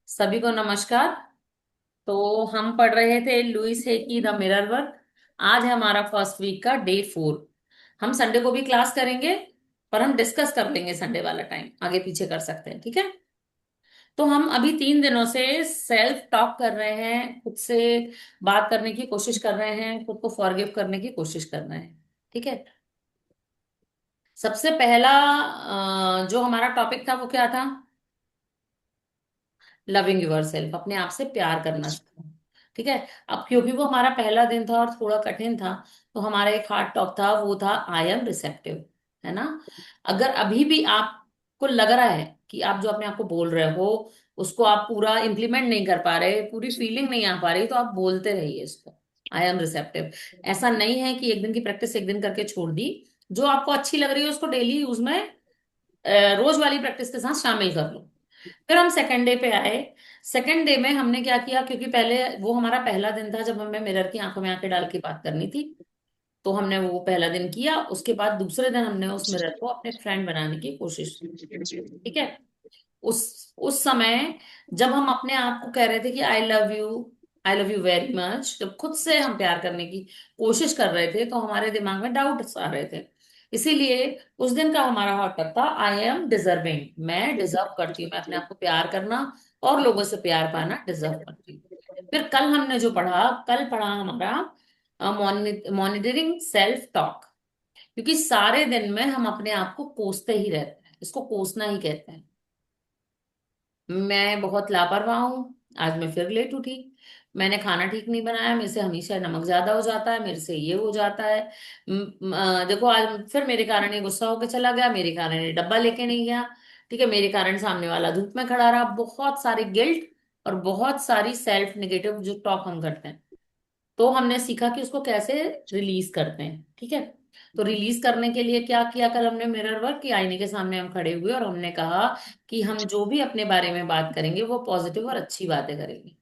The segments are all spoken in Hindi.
सभी को नमस्कार। तो हम पढ़ रहे थे लुइस है की द मिरर वर्क। आज है हमारा फर्स्ट वीक का डे 4। हम संडे को भी क्लास करेंगे, पर हम डिस्कस कर लेंगे संडे वाला टाइम आगे पीछे कर सकते हैं, ठीक है। तो हम अभी 3 दिनों से सेल्फ टॉक कर रहे हैं, खुद से बात करने की कोशिश कर रहे हैं, खुद को फॉरगिव करने की कोशिश कर रहे हैं, ठीक है। सबसे पहला जो हमारा टॉपिक था वो क्या था? लविंग योर सेल्फ, अपने आप से प्यार करना सीखो, ठीक है। अब क्योंकि वो हमारा पहला दिन था और थोड़ा कठिन था, तो हमारा एक हार्ड टॉप था, वो था आई एम रिसेप्टिव, है ना। अगर अभी भी आपको लग रहा है कि आप जो अपने आप को बोल रहे हो उसको आप पूरा इम्प्लीमेंट नहीं कर पा रहे, पूरी फीलिंग नहीं आ पा रही, तो आप बोलते रहिए इसको, आई एम रिसेप्टिव। ऐसा नहीं है कि एक दिन की प्रैक्टिस एक दिन करके छोड़ दी। जो आपको अच्छी लग रही है उसको डेली यूज में रोज वाली प्रैक्टिस के साथ शामिल कर लो। फिर हम सेकेंड डे पे आए। सेकेंड डे में हमने क्या किया, क्योंकि पहले वो हमारा पहला दिन था जब हमें मिरर की आंखों में आंखें डाल के बात करनी थी, तो हमने वो पहला दिन किया। उसके बाद दूसरे दिन हमने उस मिरर को अपने फ्रेंड बनाने की कोशिश की, ठीक है। उस समय जब हम अपने आप को कह रहे थे कि I love you very much, जब खुद से हम प्यार करने की कोशिश कर रहे थे, तो हमारे दिमाग में डाउट्स आ रहे थे। इसीलिए उस दिन का हमारा हॉट था आई एम डिजर्विंग, मैं डिजर्व करती हूँ, मैं अपने आप को प्यार करना और लोगों से प्यार पाना डिजर्व करती हूँ। फिर कल हमने जो पढ़ा, कल पढ़ा हमारा मॉनिटरिंग सेल्फ टॉक। क्योंकि सारे दिन में हम अपने आप को कोसते ही रहते हैं, इसको कोसना ही कहते हैं। मैं बहुत लापरवाह हूँ, आज मैं फिर लेट उठी। मैंने खाना ठीक नहीं बनाया, मेरे से हमेशा नमक ज्यादा हो जाता है, मेरे से ये हो जाता है। देखो आज फिर मेरे कारण ये गुस्सा होकर चला गया, मेरे कारण ये डब्बा लेके नहीं गया, ठीक है, मेरे कारण सामने वाला धूप में खड़ा रहा। बहुत सारे गिल्ट और बहुत सारी सेल्फ नेगेटिव जो टॉक हम करते हैं, तो हमने सीखा कि उसको कैसे रिलीज करते हैं, ठीक है। तो रिलीज करने के लिए क्या किया, कल हमने मिरर वर्क की, आईने के सामने हम खड़े हुए और हमने कहा कि हम जो भी अपने बारे में बात करेंगे वो पॉजिटिव और अच्छी बातें करेंगे,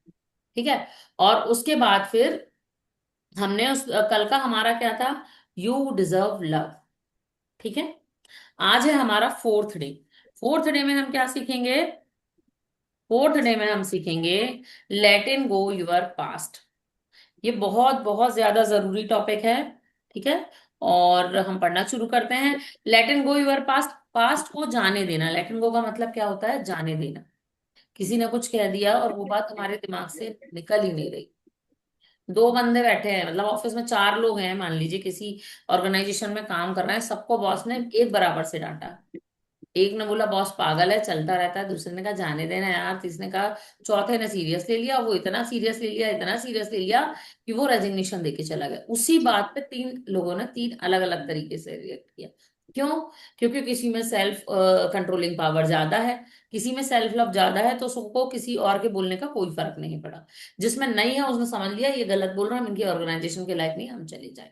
ठीक है। और उसके बाद फिर हमने उस कल का हमारा क्या था, यू डिजर्व लव, ठीक है। आज है हमारा फोर्थ डे। फोर्थ डे में हम क्या सीखेंगे? फोर्थ डे में हम सीखेंगे let in go your past. ये बहुत बहुत ज्यादा जरूरी टॉपिक है, ठीक है। और हम पढ़ना शुरू करते हैं। Let and go your past, past को जाने देना। लेट एंड गो का मतलब क्या होता है? जाने देना। किसी ने कुछ कह दिया और वो बात हमारे दिमाग से निकल ही नहीं रही। दो बंदे बैठे हैं, मतलब ऑफिस में 4 लोग हैं, मान लीजिए किसी ऑर्गेनाइजेशन में काम कर रहे हैं, सबको बॉस ने एक बराबर से डांटा। एक ने बोला बॉस पागल है, चलता रहता है, दूसरे ने कहा जाने देना यार, तीसरे ने कहा, चौथे ने सीरियस ले लिया, वो इतना सीरियस ले लिया, इतना सीरियस ले लिया कि वो रेजिग्नेशन देके चला गया। उसी बात पे 3 लोगों ने 3 अलग अलग तरीके से रिएक्ट किया। क्यों? क्योंकि किसी में सेल्फ कंट्रोलिंग पावर ज्यादा है, किसी में सेल्फ लव ज्यादा है, तो सबको किसी और के बोलने का कोई फर्क नहीं पड़ा। जिसमें नहीं है उसने समझ लिया ये गलत बोल रहा है, हम इनकी ऑर्गेनाइजेशन के लायक नहीं, हम चले जाए।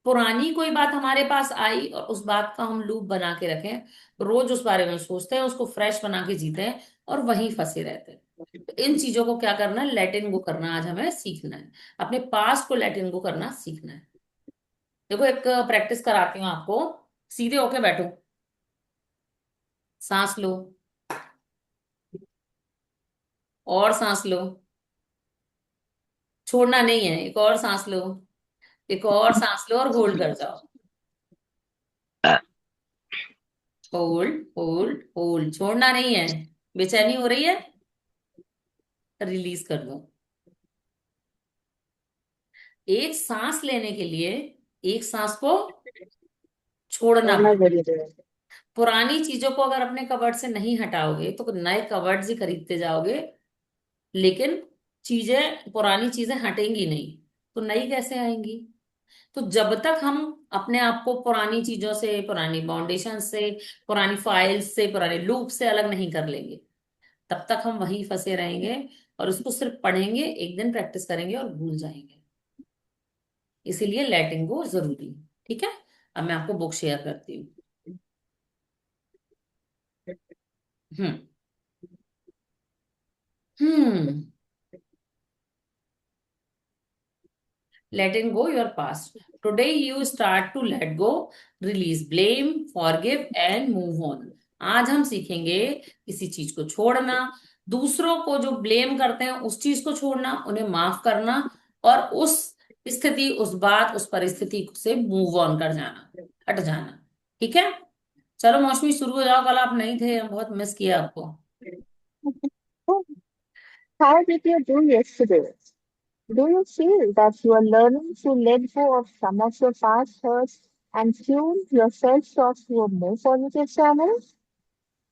पुरानी कोई बात हमारे पास आई और उस बात का हम लूप बना के रखें, रोज उस बारे में सोचते हैं, उसको फ्रेश बना के जीते हैं और वहीं फंसे रहते हैं। तो इन चीजों को क्या करना है? लेट इन गो करना आज हमें सीखना है। अपने पास्ट को लेट इन गो करना सीखना है। देखो एक प्रैक्टिस कराती हूँ आपको। सीधे होके बैठो, सांस लो और सांस लो, छोड़ना नहीं है, एक और सांस लो, एक और सांस लो और होल्ड कर जाओ। होल्ड होल्ड होल्ड, छोड़ना नहीं है। बेचैनी हो रही है, रिलीज कर दो। एक सांस लेने के लिए एक सांस को छोड़ना छोड़ना पड़े। जरूरी है। पुरानी चीजों को अगर अपने कवर्ड से नहीं हटाओगे तो नए कवर्ड्स ही खरीदते जाओगे, लेकिन पुरानी चीजें हटेंगी नहीं, तो नई कैसे आएंगी? तो जब तक हम अपने आप को पुरानी चीजों से, पुरानी बाउंडेशन से, पुरानी फाइल्स से, पुराने लूप से अलग नहीं कर लेंगे, तब तक हम वहीं फंसे रहेंगे और उसको सिर्फ पढ़ेंगे, एक दिन प्रैक्टिस करेंगे और भूल जाएंगे। इसीलिए लेटिंग गो जरूरी है, ठीक है। अब मैं आपको बुक शेयर करती हूँ। हम्म हम्म letting go your past. Today you start to let go, release blame, forgive and move on. आज हम सीखेंगे किसी चीज को छोड़ना, दूसरों को जो ब्लेम करते हैं उस चीज को छोड़ना, उन्हें माफ करना, और उस स्थिति, उस बात, उस परिस्थिति से मूव ऑन कर जाना, हट जाना। ठीक है। चलो मौसमी, शुरू हो जाओ, कल आप नहीं थे, हम बहुत मिस किया आपको। How did you do yesterday? Do you feel that you are learning to let go of some of your past hurts and tune yourself to a more positive channel?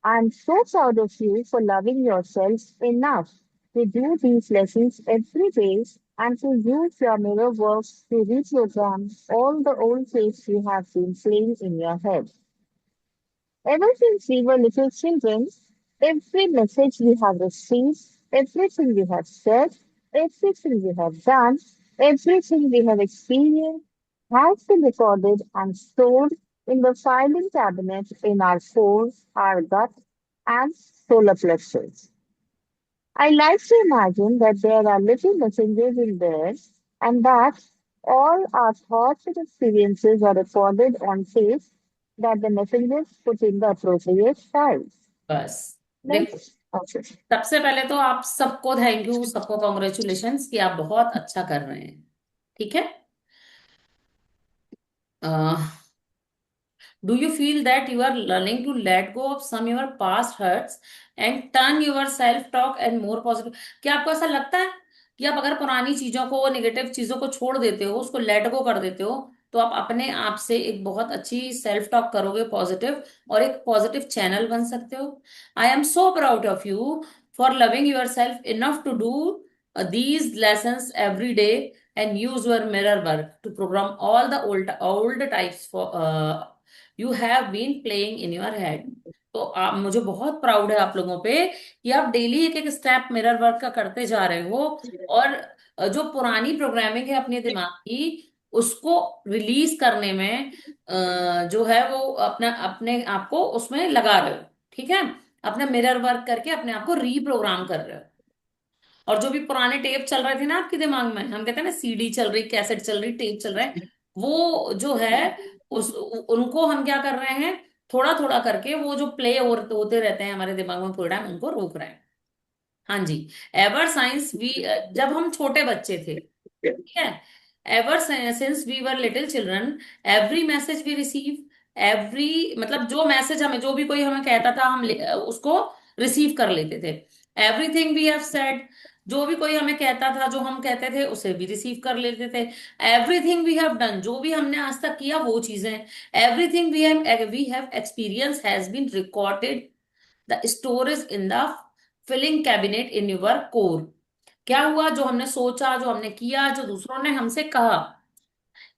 I'm so proud of you for loving yourself enough to do these lessons every day and to use your mirror work to reprogram all the old tapes you have been playing in your head. Ever since we were little children, every message we have received, everything we have said, everything we have done, everything we have experienced has been recorded and stored in the filing cabinet in our core, our gut, and solar plexus. I like to imagine that there are little messengers in there and that all our thoughts and experiences are recorded on tape that the messengers put in the appropriate files. बस देखो, Next. Okay. सबसे पहले तो आप सबको थैंक यू, सबको कॉन्ग्रेचुलेशंस कि आप बहुत अच्छा कर रहे हैं। ठीक है। Do you feel that you are learning to let go of some your past hurts and turn your self talk and more positive? क्या आपको ऐसा लगता है कि आप अगर पुरानी चीजों को, नेगेटिव चीजों को छोड़ देते हो, उसको लेट गो कर देते हो, तो आप अपने आप से एक बहुत अच्छी सेल्फ टॉक करोगे, पॉजिटिव, और एक पॉजिटिव चैनल बन सकते हो। I am so proud of you for loving yourself enough to do these lessons every day and use your mirror work to program all the old types for you have been playing in your head। तो आप, मुझे बहुत प्राउड है आप लोगों पे कि आप डेली एक एक स्टेप मिरर वर्क का करते जा रहे हो, और जो पुरानी प्रोग्रामिंग है अपने दिमाग की, उसको रिलीज करने में जो है वो अपना अपने आप को उसमें लगा रहे हो। ठीक है। अपना मिरर वर्क करके अपने आप को रीप्रोग्राम कर रहे हो। और जो भी पुराने टेप चल रहे थे ना आपके दिमाग में, हम कहते हैं ना सीडी चल रही, कैसेट चल रही, टेप चल रहा है, वो जो है उस उनको हम क्या कर रहे हैं, थोड़ा थोड़ा करके वो जो प्ले होते रहते हैं हमारे दिमाग में प्रोग्राम, उनको रोक रहे हैं। हाँ जी। एवर साइंस वी, जब हम छोटे बच्चे थे, ठीक है, ever since we were little children, every message we receive, every मतलब जो मैसेज हमें, जो भी कोई हमें कहता था, हम उसको रिसीव कर लेते थे। एवरीथिंग वी हैव सेड, जो भी कोई हमें कहता था, जो हम कहते थे, उसे भी रिसीव कर लेते थे। एवरीथिंग वी हैव डन, जो भी हमने आज तक किया वो चीजें, everything we have experience has been recorded the storage in the filing cabinet in your core. क्या हुआ, जो हमने सोचा, जो हमने किया, जो दूसरों ने हमसे कहा,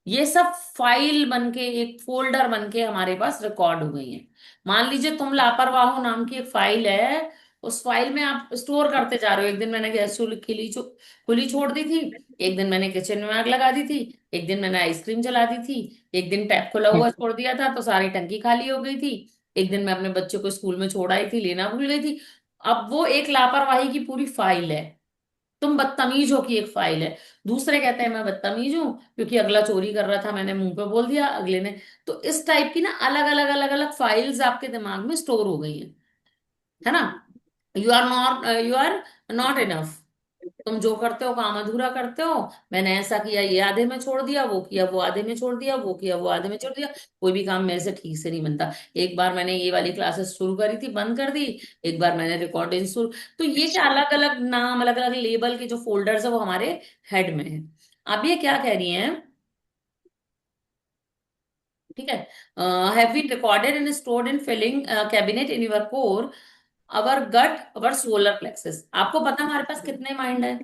ये सब फाइल बन के, एक फोल्डर बन के हमारे पास रिकॉर्ड हो गई है। मान लीजिए तुम लापरवाह हो नाम की एक फाइल है, उस फाइल में आप स्टोर करते जा रहे हो। एक दिन मैंने गैस चूल्ही खुली छोड़ दी थी, एक दिन मैंने किचन में आग लगा दी थी, एक दिन मैंने आइसक्रीम जला दी थी, एक दिन टैप खुला हुआ छोड़ दिया था तो सारी टंकी खाली हो गई थी, एक दिन मैं अपने बच्चे को स्कूल में छोड़ आई थी, लेना भूल गई थी। अब वो एक लापरवाही की पूरी फाइल है। तुम बदतमीज हो की एक फाइल है। दूसरे कहते हैं मैं बदतमीज हूं क्योंकि अगला चोरी कर रहा था, मैंने मुंह पे बोल दिया अगले ने। तो इस टाइप की ना अलग अलग फाइल्स आपके दिमाग में स्टोर हो गई है ना। You are not enough. तुम जो करते हो काम अधूरा करते हो। मैंने ऐसा किया, ये आधे में छोड़ दिया, वो किया वो आधे में छोड़ दिया, वो किया वो आधे में छोड़ दिया। कोई भी काम मेरे से ठीक से नहीं बनता। एक बार मैंने ये वाली क्लासेस शुरू करी थी, बंद कर दी। एक बार मैंने रिकॉर्डिंग शुरू, तो ये क्या अलग अलग नाम, अलग अलग लेबल के जो फोल्डर्स है वो हमारे हेड में है। आप ये क्या कह रही हैं? ठीक है। Have been recorded and stored in filing cabinet in your core, our gut, our solar plexus. आपको पता है हमारे पास कितने माइंड है?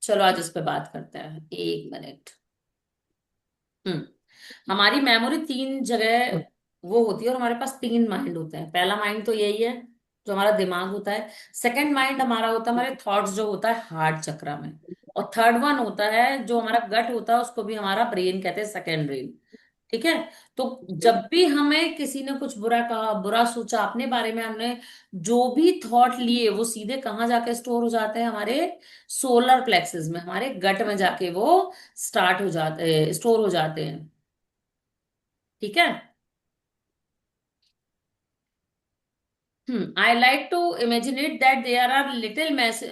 चलो आज इस पे बात करते हैं, एक मिनट। हम्म। हमारी मेमोरी तीन जगह वो होती है, और हमारे पास तीन माइंड होते हैं। पहला माइंड तो यही है, जो हमारा दिमाग होता है। सेकंड माइंड हमारा होता है हमारे थॉट्स, जो होता है हार्ट चक्रा में। और थर्ड वन होता है जो हमारा गट होता है, उसको भी हमारा ब्रेन कहते हैं, सेकंड ब्रेन। ठीक है। तो जब भी हमें किसी ने कुछ बुरा कहा, बुरा सोचा अपने बारे में, हमने जो भी थॉट लिए, वो सीधे कहाँ जाके स्टोर हो जाते हैं? हमारे सोलर प्लेक्सेस में, हमारे गट में जाके वो स्टार्ट हो जाते, स्टोर हो जाते हैं। ठीक है। I like to imagine it that there are little mass,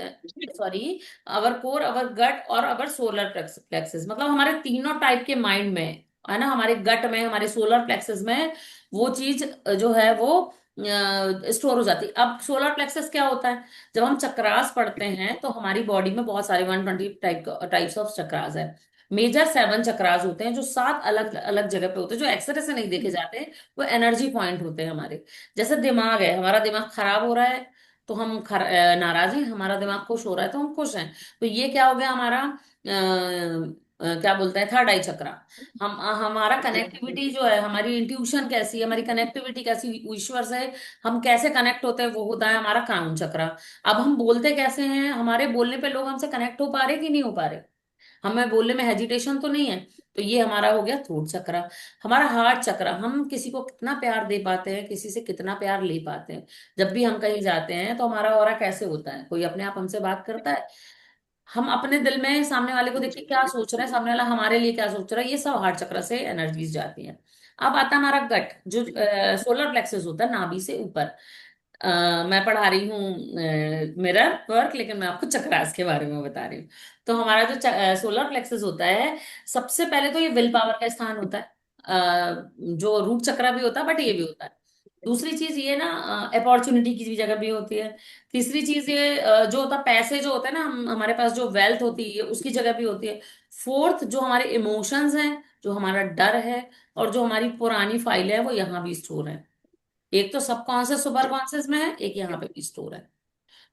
sorry, our core, our gut और our solar plexus, मतलब हमारे तीनों टाइप के माइंड में है ना, हमारे गट में, हमारे सोलर प्लेक्सस में वो चीज जो है वो स्टोर हो जाती है। अब सोलर प्लेक्सस क्या होता है? जब हम चक्रास पढ़ते हैं तो हमारी बॉडी में बहुत सारे 120 टाइप्स ऑफ चक्रास है। मेजर 7 चक्रास होते हैं जो 7 अलग अलग जगह पे होते हैं, जो एक्सरे से नहीं देखे जाते। वो एनर्जी पॉइंट होते हैं हमारे। जैसे दिमाग है, हमारा दिमाग खराब हो रहा है तो हम नाराज हैं, हमारा दिमाग खुश हो रहा है तो हम खुश हैं। तो ये क्या हो गया हमारा क्या बोलते हैं, थर्ड आई चक्रा। हमारा कनेक्टिविटी जो है, हमारी इंट्यूशन कैसी है, हमारी कनेक्टिविटी कैसी ईश्वर से हम कैसे कनेक्ट होते हैं, वो होता है हमारा क्राउन चक्रा। अब हम बोलते कैसे हैं, हमारे बोलने पे लोग हमसे कनेक्ट हो पा रहे कि नहीं हो पा रहे, हमें बोलने में हेजिटेशन तो नहीं है, तो ये हमारा हो गया थ्रोट चक्रा। हमारा हार्ट चक्रा, हम किसी को कितना प्यार दे पाते हैं, किसी से कितना प्यार ले पाते हैं। जब भी हम कहीं जाते हैं तो हमारा ऑरा कैसे होता है, कोई अपने आप हमसे बात करता है, हम अपने दिल में सामने वाले को देख के क्या सोच रहे हैं, सामने वाला हमारे लिए क्या सोच रहा है, ये सब हार्ट चक्र से एनर्जीज जाती हैं। अब आता है हमारा गट, जो सोलर प्लेक्सस होता है नाभि से ऊपर। मैं पढ़ा रही हूँ मिरर वर्क, लेकिन मैं आपको चक्रास के बारे में बता रही हूँ। तो हमारा जो सोलर प्लेक्सस होता है, सबसे पहले तो ये विल पावर का स्थान होता है। जो रूट चक्रा भी होता है बट ये भी होता है। दूसरी चीज ये ना, अपॉर्चुनिटी की भी जगह भी होती है। तीसरी चीज ये जो होता है, पैसे जो होते हैं ना, हमारे पास जो वेल्थ होती है उसकी जगह भी होती है। फोर्थ, जो हमारे इमोशंस हैं, जो हमारा डर है, और जो हमारी पुरानी फाइल है, वो यहाँ भी स्टोर है। एक तो सबकॉन्शियस सुपर कॉन्शियस में है, एक यहाँ पे भी स्टोर है।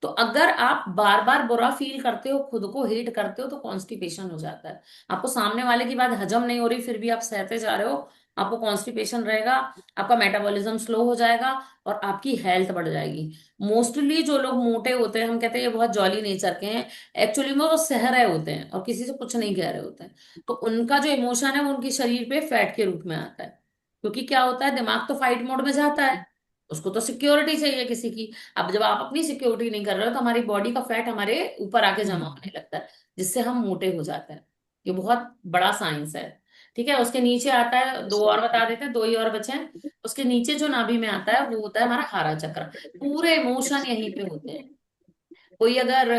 तो अगर आप बार बार बुरा फील करते हो, खुद को हेट करते हो, तो कॉन्स्टिपेशन हो जाता है। आपको सामने वाले की बात हजम नहीं हो रही फिर भी आप सहते जा रहे हो, आपको कॉन्स्टिपेशन रहेगा, आपका मेटाबॉलिज्म स्लो हो जाएगा, और आपकी हेल्थ बढ़ जाएगी। मोस्टली जो लोग मोटे होते हैं, हम कहते हैं ये बहुत जॉली नेचर के हैं, एक्चुअली में वो सह रहे होते हैं और किसी से कुछ नहीं कह रहे होते हैं। तो उनका जो इमोशन है वो उनके शरीर पे फैट के रूप में आता है। क्योंकि क्या होता है, दिमाग तो फाइट मोड में जाता है, उसको तो सिक्योरिटी चाहिए किसी की। अब जब आप अपनी सिक्योरिटी नहीं कर रहे हो तो हमारी बॉडी का फैट हमारे ऊपर आके जमा होने लगता है, जिससे हम मोटे हो जाते हैं। ये बहुत बड़ा साइंस है। ठीक है, उसके नीचे आता है, दो और बता देते हैं, दो ही और बचे हैं। उसके नीचे जो नाभि में आता है वो होता है हमारा हारा चक्र। पूरे इमोशन यहीं पे होते हैं। कोई अगर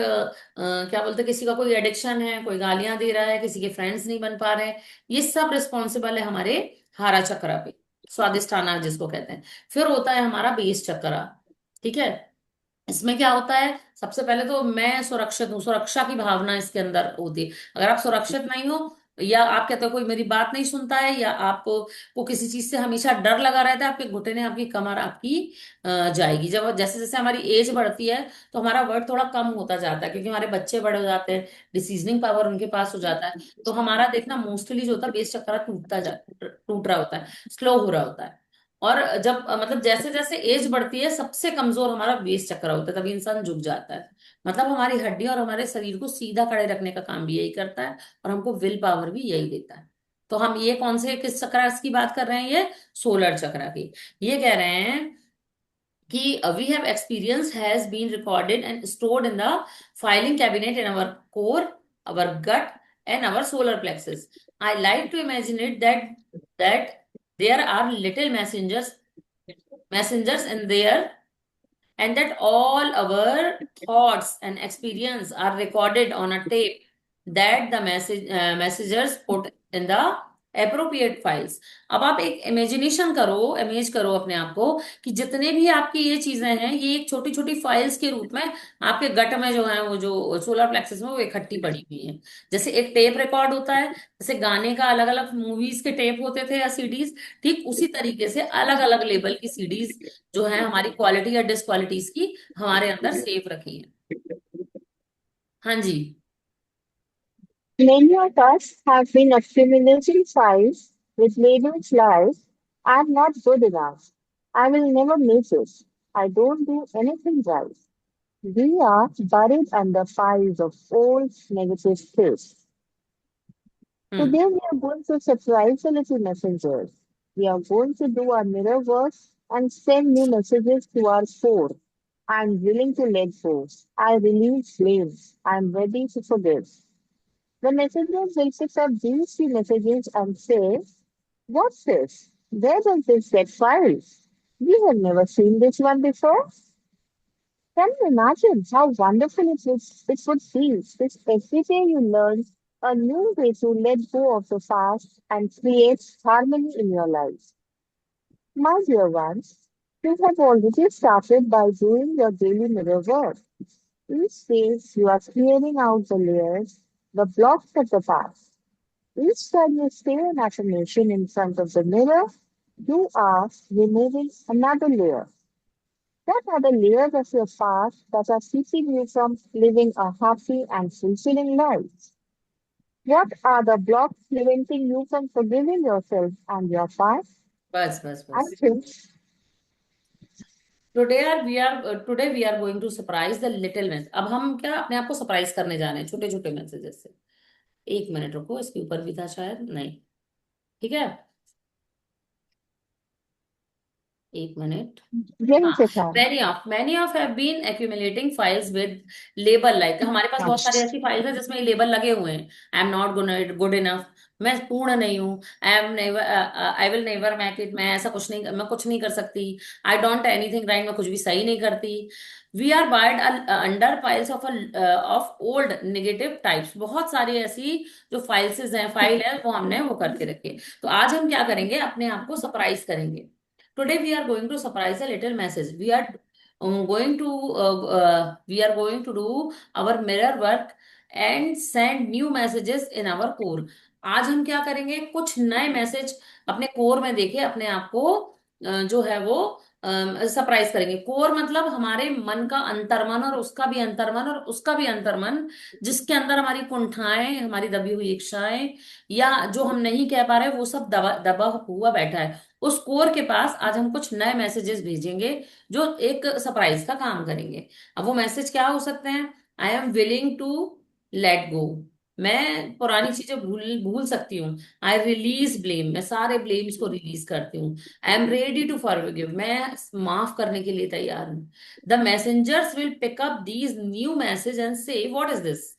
क्या बोलते हैं, किसी का कोई एडिक्शन है, कोई गालियां दे रहा है, किसी के फ्रेंड्स नहीं बन पा रहे हैं, ये सब रिस्पॉन्सिबल है हमारे हारा चक्रा पे, स्वादिष्ठाना जिसको कहते हैं। फिर होता है हमारा बेस चक्रा। ठीक है, इसमें क्या होता है, सबसे पहले तो मैं सुरक्षित हूँ, सुरक्षा की भावना इसके अंदर होती है। अगर आप सुरक्षित नहीं हो, या आप कहते हो कोई मेरी बात नहीं सुनता है, या आपको को किसी चीज से हमेशा डर लगा रहता है, आपके घुटने, आपकी कमर आपकी जाएगी। जब जैसे जैसे हमारी एज बढ़ती है तो हमारा वर्ड थोड़ा कम होता जाता है, क्योंकि हमारे बच्चे बड़े हो जाते हैं, डिसीजनिंग पावर उनके पास हो जाता है। तो हमारा देखना मोस्टली जो होता है, बेस चक्कर टूट रहा होता है, स्लो हो रहा होता है। और जब मतलब जैसे जैसे एज बढ़ती है, सबसे कमजोर हमारा बेस चक्र होता है, तभी इंसान झुक जाता है। मतलब हमारी हड्डी और हमारे शरीर को सीधा खड़े रखने का काम भी यही करता है, और हमको विल पावर भी यही देता है। तो हम ये कौन से किस चक्र की बात कर रहे हैं, ये सोलर चक्र की। ये कह रहे हैं कि we have experience has been recorded and stored in the filing cabinet in our core, our gut and our solar plexus. I like to imagine it that there are little messengers in there, and that all our thoughts and experience are recorded on a tape that the messengers put in the appropriate files. अब आप एक इमेजिनेशन करो, इमेज करो अपने आप को, कि जितने भी आपकी ये चीजें हैं, ये एक छोटी छोटी फाइल्स के रूप में आपके गट में जो है, वो जो सोलर प्लेक्सस में वो इकट्ठी पड़ी हुई है। जैसे एक टेप रिकॉर्ड होता है, जैसे गाने का अलग अलग मूवीज के टेप होते थे या सीडीज, ठीक उसी तरीके से अलग अलग लेवल की सीडीज जो है हमारी क्वालिटी या डिसक्वालिटीज की, हमारे अंदर सेफ रखी है। हाँ जी। Many of us have been accumulating files with labels like I'm not good enough. I will never make it. I don't do anything right. We are buried under piles of old negative thoughts. Hmm. Today we are going to surprise the little messengers. We are going to do our mirror work and send new messages to our core. I'm willing to let go. I release blame. I'm ready to forgive. The messenger will pick up these few messages and say, what's this? Where does this get filed? We have never seen this one before. Can you imagine how wonderful it would feel if every day you learn a new way to let go of the past and create harmony in your life? My dear ones, you have already started by doing your daily mirror work. Each day you are clearing out the layers, the blocks of the past. Each time you say an affirmation in front of the mirror, you are removing another layer. What are the layers of your past that are keeping you from living a happy and fulfilling life? What are the blocks preventing you from forgiving yourself and your past? बस बस I बस। think today we are going to surprise the little message. अब हम क्या अपने आप को सरप्राइज करने जा रहे हैं छोटे छोटे मैसेजेस से। एक मिनट रुको, इसके ऊपर भी था शायद, नहीं। ठीक है, एक मिनट। यही हाँ, से था। many of have been accumulating files with label, like हमारे पास बहुत सारी ऐसी फाइल्स हैं जिसमें लेबल लगे हुए हैं। I am not good enough, मैं पूर्ण नहीं हूँ। I am never, I will never make it, मैं ऐसा कुछ नहीं, मैं कुछ नहीं कर सकती। आई डोंट एनीथिंग राइट, मैं कुछ भी सही नहीं करती। We are buried under files of old negative types, बहुत सारी ऐसी जो फाइल है वो हमने वो करके रखी है। तो आज हम क्या करेंगे, अपने आप को सरप्राइज करेंगे। Today we are going to surprise a little message. We are going to do our mirror work and send new messages in our core. आज हम क्या करेंगे, कुछ नए मैसेज अपने कोर में देके अपने आप को जो है वो सरप्राइज करेंगे। कोर मतलब हमारे मन का अंतर्मन, और उसका भी अंतर्मन, और उसका भी अंतर्मन, जिसके अंदर हमारी कुंठाएं, हमारी दबी हुई इच्छाएं, या जो हम नहीं कह पा रहे वो सब दबा दबा हुआ बैठा है। उस कोर के पास आज हम कुछ नए मैसेजेस भेजेंगे जो एक सरप्राइज का काम करेंगे। अब वो मैसेज क्या हो सकते हैं? I am willing to let go, मैं पुरानी चीजें भूल भूल सकती हूँ। आई रिलीज ब्लेम, मैं सारे ब्लेम्स को रिलीज करती हूँ। I am ready to forgive, मैं माफ करने के लिए तैयार हूँ। The messengers will pick up these new message and say what is this,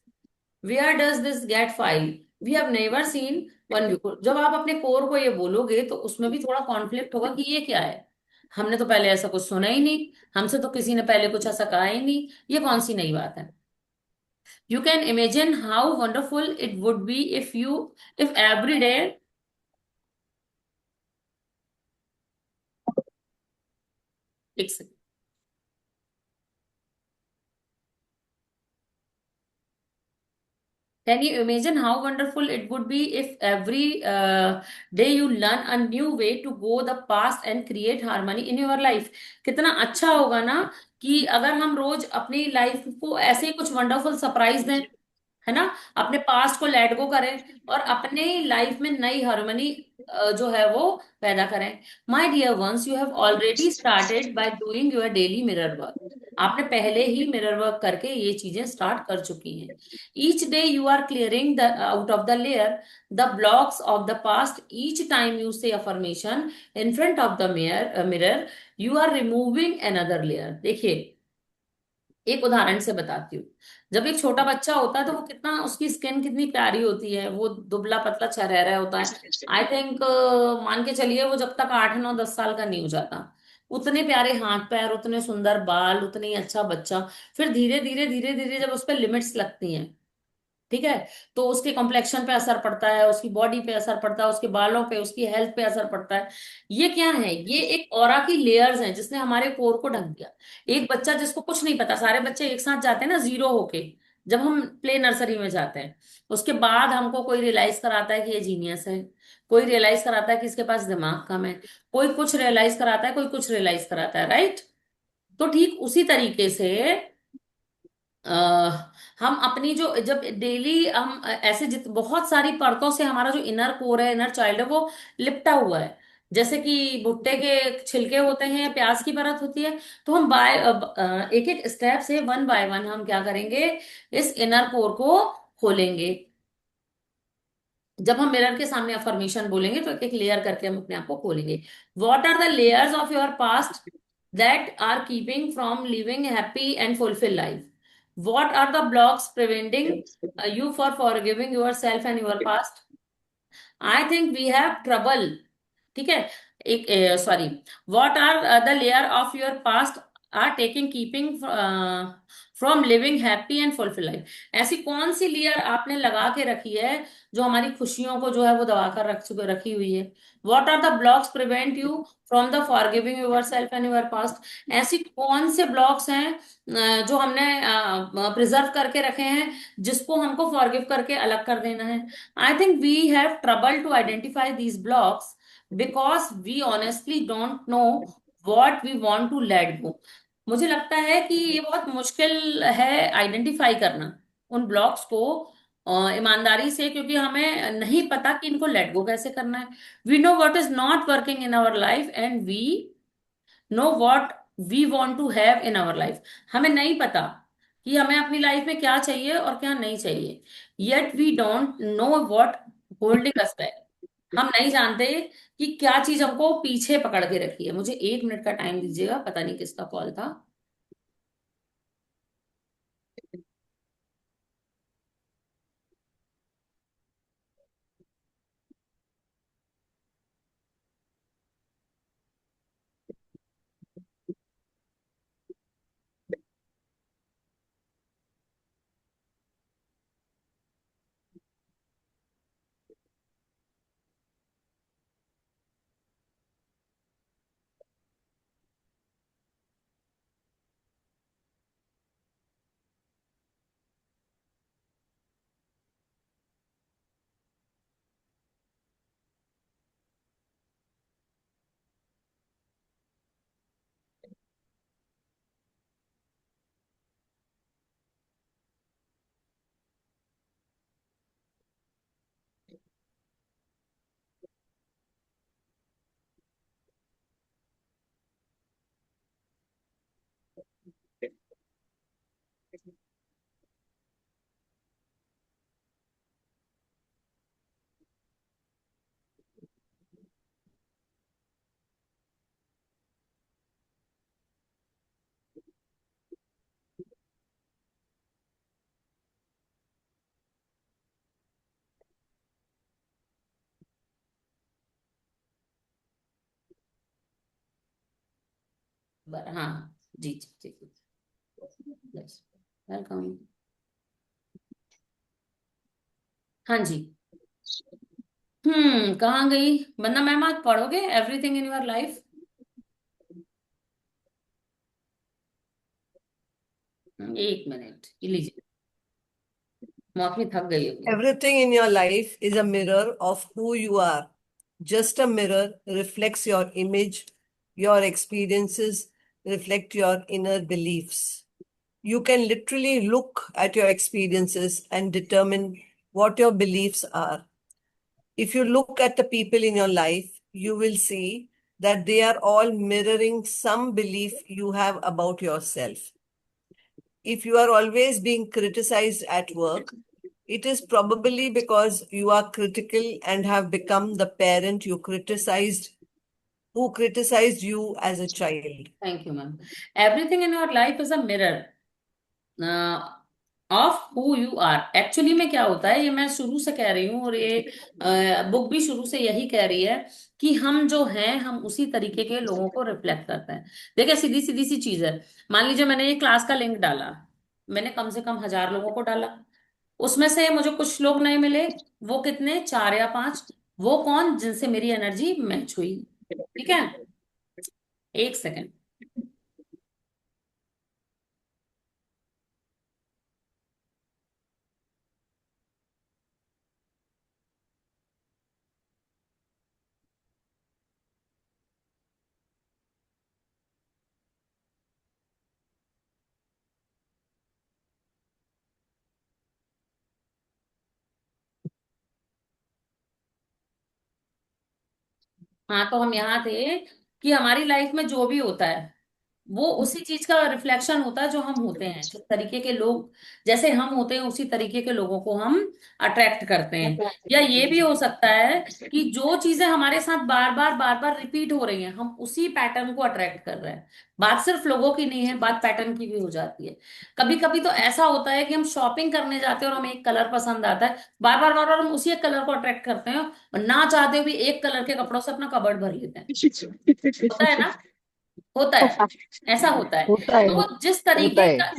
where does this get file, we have never seen one before. जब आप अपने कोर को ये बोलोगे तो उसमें भी थोड़ा कॉन्फ्लिक्ट होगा कि ये क्या है, हमने तो पहले ऐसा कुछ सुना ही नहीं, हमसे तो किसी ने पहले कुछ ऐसा कहा ही नहीं, ये कौन सी नई बात है। You can imagine how wonderful it would be if every day, can you imagine how wonderful it would be if every day you learn a new way to go the past and create harmony in your life? कितना अच्छा होगा ना कि अगर हम रोज अपनी लाइफ को ऐसे ही कुछ वंडरफुल सरप्राइज दें, है ना, अपने पास्ट को लेट गो करें और अपने लाइफ में नई हार्मनी जो है वो पैदा करें। My dear ones, you have already started by doing your daily mirror work. आपने पहले ही मिरर वर्क करके ये चीजें स्टार्ट कर चुकी हैं। Each day you are clearing the out of the layer the blocks of the past. Each time you say affirmation in front of the mirror, you are removing another layer. देखिए, एक उदाहरण से बताती हूँ। जब एक छोटा बच्चा होता है तो वो कितना, उसकी स्किन कितनी प्यारी होती है, वो दुबला पतला छरहरा होता है। आई थिंक मान के चलिए वो जब तक 8 9 10 साल का नहीं हो जाता, उतने प्यारे हाथ पैर, उतने सुंदर बाल, उतने ही अच्छा बच्चा। फिर धीरे धीरे धीरे धीरे जब उस पर लिमिट्स लगती हैं, ठीक है, तो उसके कॉम्प्लेक्शन पे असर पड़ता है, उसकी बॉडी पे असर पड़ता है, उसके बालों पे, उसकी हेल्थ पे असर पड़ता है। ये क्या है? ये एक ऑरा की लेयर्स हैं जिसने हमारे कोर को ढक दिया। एक बच्चा जिसको कुछ नहीं पता, सारे बच्चे एक साथ जाते हैं ना जीरो होके, जब हम प्ले नर्सरी में जाते हैं, उसके बाद हमको कोई रियलाइज कराता है कि ये जीनियस है, कोई रियलाइज कराता है कि इसके पास दिमाग कम है, कोई कुछ रियलाइज कराता है, कोई कुछ रियलाइज कराता है, राइट? तो ठीक उसी तरीके से हम अपनी जो, जब डेली हम ऐसे बहुत सारी परतों से हमारा जो इनर कोर है, इनर चाइल्ड है, वो लिपटा हुआ है। जैसे कि भुट्टे के छिलके होते हैं, प्याज की परत होती है। तो हम एक एक स्टेप से, वन बाय वन, हम क्या करेंगे, इस इनर कोर को खोलेंगे। जब हम मिरर के सामने अफर्मेशन बोलेंगे तो एक एक लेयर करके हम अपने आप को खोलेंगे। What are the layers of your past that are keeping from living happy and fulfil life? What are the blocks preventing you for forgiving yourself and your past? I think we have trouble, ठीक है। एक sorry, what are the layer of your past are taking keeping from living happy and fulfil life? ऐसी कौन सी लेयर आपने लगा के रखी है जो हमारी खुशियों को जो है वो दबा कर रखी हुई है? What are the blocks prevent you from the forgiving yourself and your past? ऐसी कौन से ब्लॉक्स हैं जो हमने प्रिजर्व करके रखे हैं, जिसको हमको फॉरगिव करके अलग कर देना है? I think we have trouble to identify these blocks because we honestly don't know what we want to let go. मुझे लगता है कि ये बहुत मुश्किल है आइडेंटिफाई करना उन ब्लॉक्स को ईमानदारी से, क्योंकि हमें नहीं पता कि इनको लेट गो कैसे करना है। We know what is not working in our life and we know what we want to have in our life. हमें नहीं पता कि हमें अपनी लाइफ में क्या चाहिए और क्या नहीं चाहिए, yet we don't know what holding us back. हम नहीं जानते कि क्या चीज हमको पीछे पकड़ के रखी है। मुझे 1 मिनट का टाइम दीजिएगा, पता नहीं किसका कॉल था। हाँ जी जी जी, वेलकम। हाँ जी। कहाँ गई वंदना मैम? आप पढ़ोगे everything in your life? 1 minute ये लीजिए, मौसमी थक गई होगी। Everything in your life is a mirror of who you are. Just a mirror reflects your image, your experiences reflect your inner beliefs. You can literally look at your experiences and determine what your beliefs are. If you look at the people in your life, you will see that they are all mirroring some belief you have about yourself. If you are always being criticized at work, it is probably because you are critical and have become the parent who criticized you as a child. Thank you ma'am. Everything in your life is a mirror of who you are. Actually में क्या होता है, ये मैं शुरू से कह रही हूँ और ये बुक भी शुरू से यही कह रही है कि हम जो हैं हम उसी तरीके के लोगों को रिफ्लेक्ट करते हैं। देखिए सीधी सीधी सी चीज है। मान लीजिए मैंने ये क्लास का लिंक डाला, मैंने कम से कम 1000 लोगों को डाला, उसमें से मुझे कुछ लोग नहीं मिले। वो कितने, 4 या 5। वो कौन? जिनसे मेरी एनर्जी मैच हुई। ठीक है, 1 सेकंड। हाँ तो हम यहाँ थे कि हमारी लाइफ में जो भी होता है वो उसी चीज का रिफ्लेक्शन होता है जो हम होते हैं। जिस तरीके के लोग जैसे हम होते हैं उसी तरीके के लोगों को हम अट्रैक्ट करते हैं। या ये भी हो सकता है कि जो चीजें हमारे साथ बार बार रिपीट हो रही हैं हम उसी पैटर्न को अट्रैक्ट कर रहे हैं। बात सिर्फ लोगों की नहीं है, बात पैटर्न की भी हो जाती है। कभी कभी तो ऐसा होता है कि हम शॉपिंग करने जाते हैं और हमें एक कलर पसंद आता है, बार बार हम उसी एक कलर को अट्रैक्ट करते हैं और ना चाहते हुए एक कलर के कपड़ों से अपना कबर्ड भर लेते हैं। होता है ना? होता है, ऐसा होता है। होता है। तो होता है।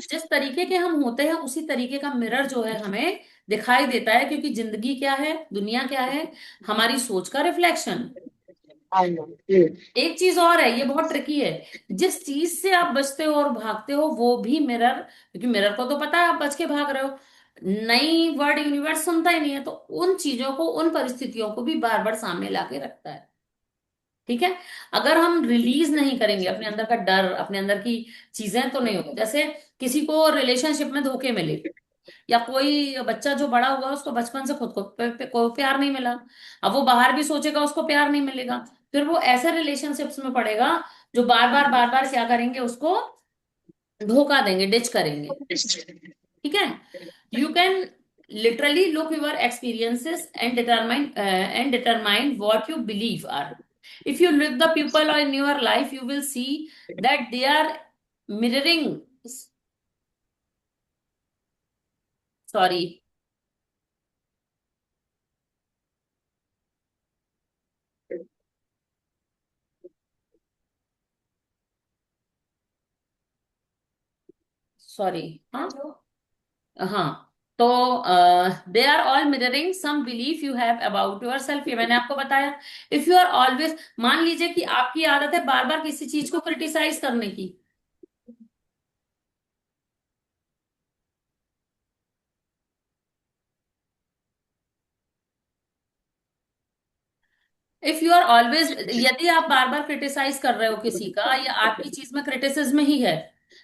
जिस तरीके के हम होते हैं उसी तरीके का मिरर जो है हमें दिखाई देता है, क्योंकि जिंदगी क्या है, दुनिया क्या है, हमारी सोच का रिफ्लेक्शन। I know. यस। एक चीज और है, ये बहुत ट्रिकी है। जिस चीज से आप बचते हो और भागते हो वो भी मिरर, क्योंकि मिरर को तो पता है आप बच के भाग रहे हो, नई वर्ड यूनिवर्स सुनता ही नहीं है, तो उन चीजों को, उन परिस्थितियों को भी बार बार सामने लाके रखता है। ठीक है। अगर हम रिलीज नहीं करेंगे अपने अंदर का डर, अपने अंदर की चीजें, तो नहीं होगा। जैसे किसी को रिलेशनशिप में धोखे मिले, या कोई बच्चा जो बड़ा हुआ उसको बचपन से खुद को को प्यार नहीं मिला, अब वो बाहर भी सोचेगा उसको प्यार नहीं मिलेगा, फिर वो ऐसे रिलेशनशिप्स में पड़ेगा जो बार बार क्या करेंगे, उसको धोखा देंगे, डिच करेंगे। ठीक है। You can literally look your experiences and determine what you believe are. If you look the people in your life, you will see that they are mirroring, sorry, sorry, हाँ, हाँ, तो they are all mirroring some belief you have about your self, ये मैंने आपको बताया। इफ यू आर ऑलवेज, मान लीजिए कि आपकी आदत है बार बार किसी चीज को क्रिटिसाइज करने की, इफ यू आर ऑलवेज, यदि आप बार बार क्रिटिसाइज कर रहे हो किसी का, या आपकी चीज में क्रिटिसिज्म ही है,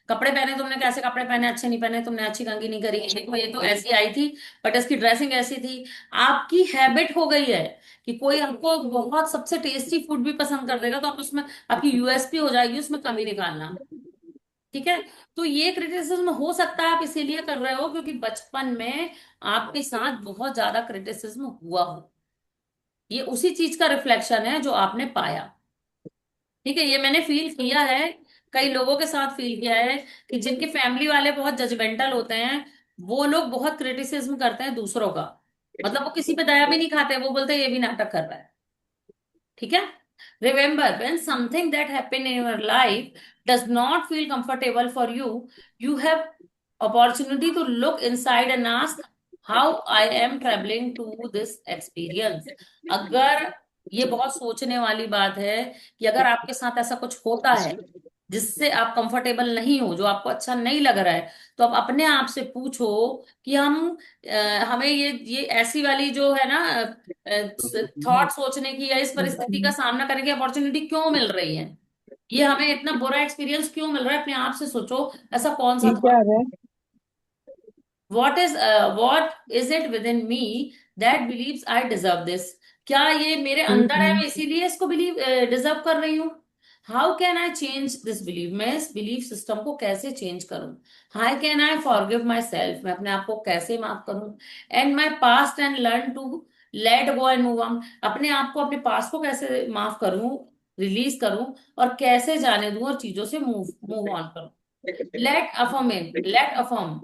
कपड़े पहने तुमने, कैसे कपड़े पहने, अच्छे नहीं पहने, तुमने अच्छी कंघी नहीं करी, देखो ये तो ऐसी आई थी बट इसकी ड्रेसिंग ऐसी थी, आपकी हैबिट हो गई है कि कोई आपको बहुत सबसे टेस्टी फूड भी पसंद कर देगा तो आप उसमें, आपकी यूएसपी हो जाएगी उसमें कमी निकालना। ठीक है। तो ये क्रिटिसिज्म हो सकता है आप इसीलिए कर रहे हो क्योंकि बचपन में आपके साथ बहुत ज्यादा क्रिटिसिज्म हुआ हो, ये उसी चीज का रिफ्लेक्शन है जो आपने पाया। ठीक है, ये मैंने फील किया है, कई लोगों के साथ फील किया है कि जिनके फैमिली वाले बहुत जजमेंटल होते हैं, वो लोग बहुत क्रिटिसिज्म करते हैं दूसरों का, मतलब वो किसी पे दया भी नहीं खाते, वो बोलते हैं ये भी नाटक कर रहा है। ठीक है। Remember, when something that happen in your life does not feel comfortable for you, you have opportunity to look inside and ask how I am travelling to this experience. अगर, ये बहुत सोचने वाली बात है कि अगर आपके साथ ऐसा कुछ होता है जिससे आप कंफर्टेबल नहीं हो, जो आपको अच्छा नहीं लग रहा है, तो आप अपने आप से पूछो कि हमें ये ऐसी वाली जो है ना थॉट सोचने की या इस परिस्थिति का सामना करने की अपॉर्चुनिटी क्यों मिल रही है, ये हमें इतना बुरा एक्सपीरियंस क्यों मिल रहा है, अपने आप से सोचो। ऐसा कौन सा ये क्या थॉट, है? what is it within me that believes I deserve this, क्या ये मेरे अंदर है, हम्म। मैं इसीलिए इसको बिलीव डिजर्व कर रही हूँ। How can I change this believe, मैं इस बिलीफ सिस्टम को कैसे चेंज करूं। How can I forgive myself, मैं अपने आप को कैसे माफ करूं। And my past and learn to let go and move on, अपने आप को, अपने पास्ट को कैसे माफ करूं, रिलीज करूं, और कैसे जाने दूं और चीजों से मूव मूव ऑन करूं। Let affirm.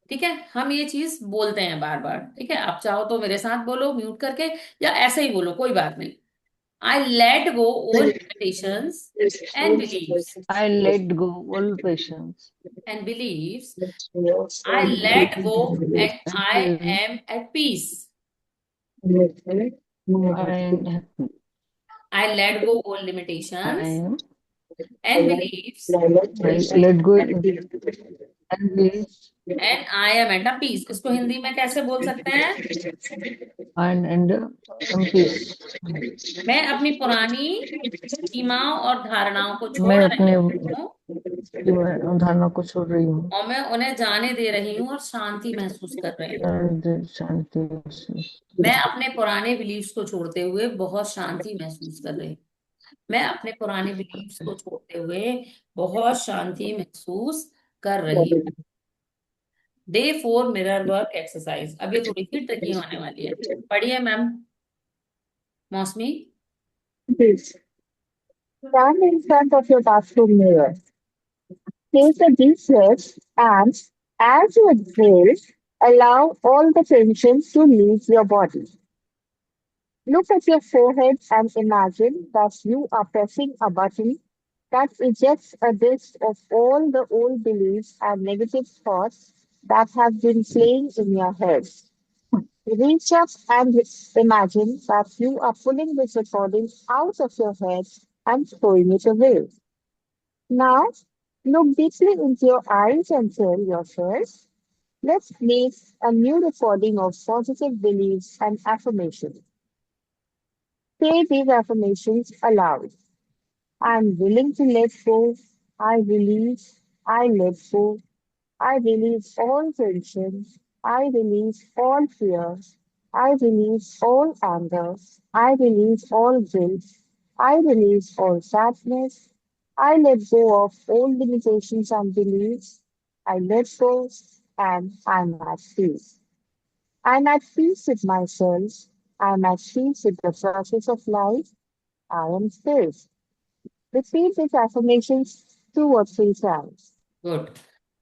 ठीक है, हम ये चीज बोलते हैं बार बार। ठीक है, आप चाहो तो मेरे साथ बोलो म्यूट करके, या ऐसे ही बोलो, कोई बात नहीं। I let go old limitations and believes, I let go all patience. And believes, I let go and I And am at peace. and I let go old I limitations am. And believes, I let go and release and I am at a peace. इसको हिंदी में कैसे बोल सकते हैं? and peace. मैं अपनी पुरानी सीमाओं और धारणाओं को मैं छोड़ अपने रही हूँ, धारणा को छोड़ रही हूँ। और मैं उन्हें जाने दे रही हूँ और शांति महसूस कर रही हूँ। शांति से। मैं अपने पुराने बिलीफ्स को छोड़ते हुए बहुत शांति महसूस कर रही हूँ। मैं अपने पुराने बिलीफ्स को छोड़ते हुए बहुत शांति महसूस कर रही हूँ। डे 4 मिरर वर्क एक्सरसाइज, अब ये थोड़ी सी ट्रिकी होने वाली है, पढ़िए मैम मौसमी। Please stand in front of your bathroom mirror. Take a deep breath and, as you exhale, allow all the tensions to leave your body. Look at your forehead and imagine that you are pressing a button that ejects a disk of all the old beliefs and negative thoughts that have been playing in your head. Reach up and imagine that you are pulling this recording out of your head and throwing it away. Now, look deeply into your eyes and tell yourself, let's make a new recording of positive beliefs and affirmations. Say these affirmations aloud. I'm willing to let go. I release. I let go. I release all tension. I release all fear. I release all anger. I release all guilt. I release all sadness. I let go of all limitations and beliefs. I let go and I'm at peace. I'm at peace with myself. I'm at peace with the process of life. I am safe. Repeat these affirmations 2 or 3 times. Good.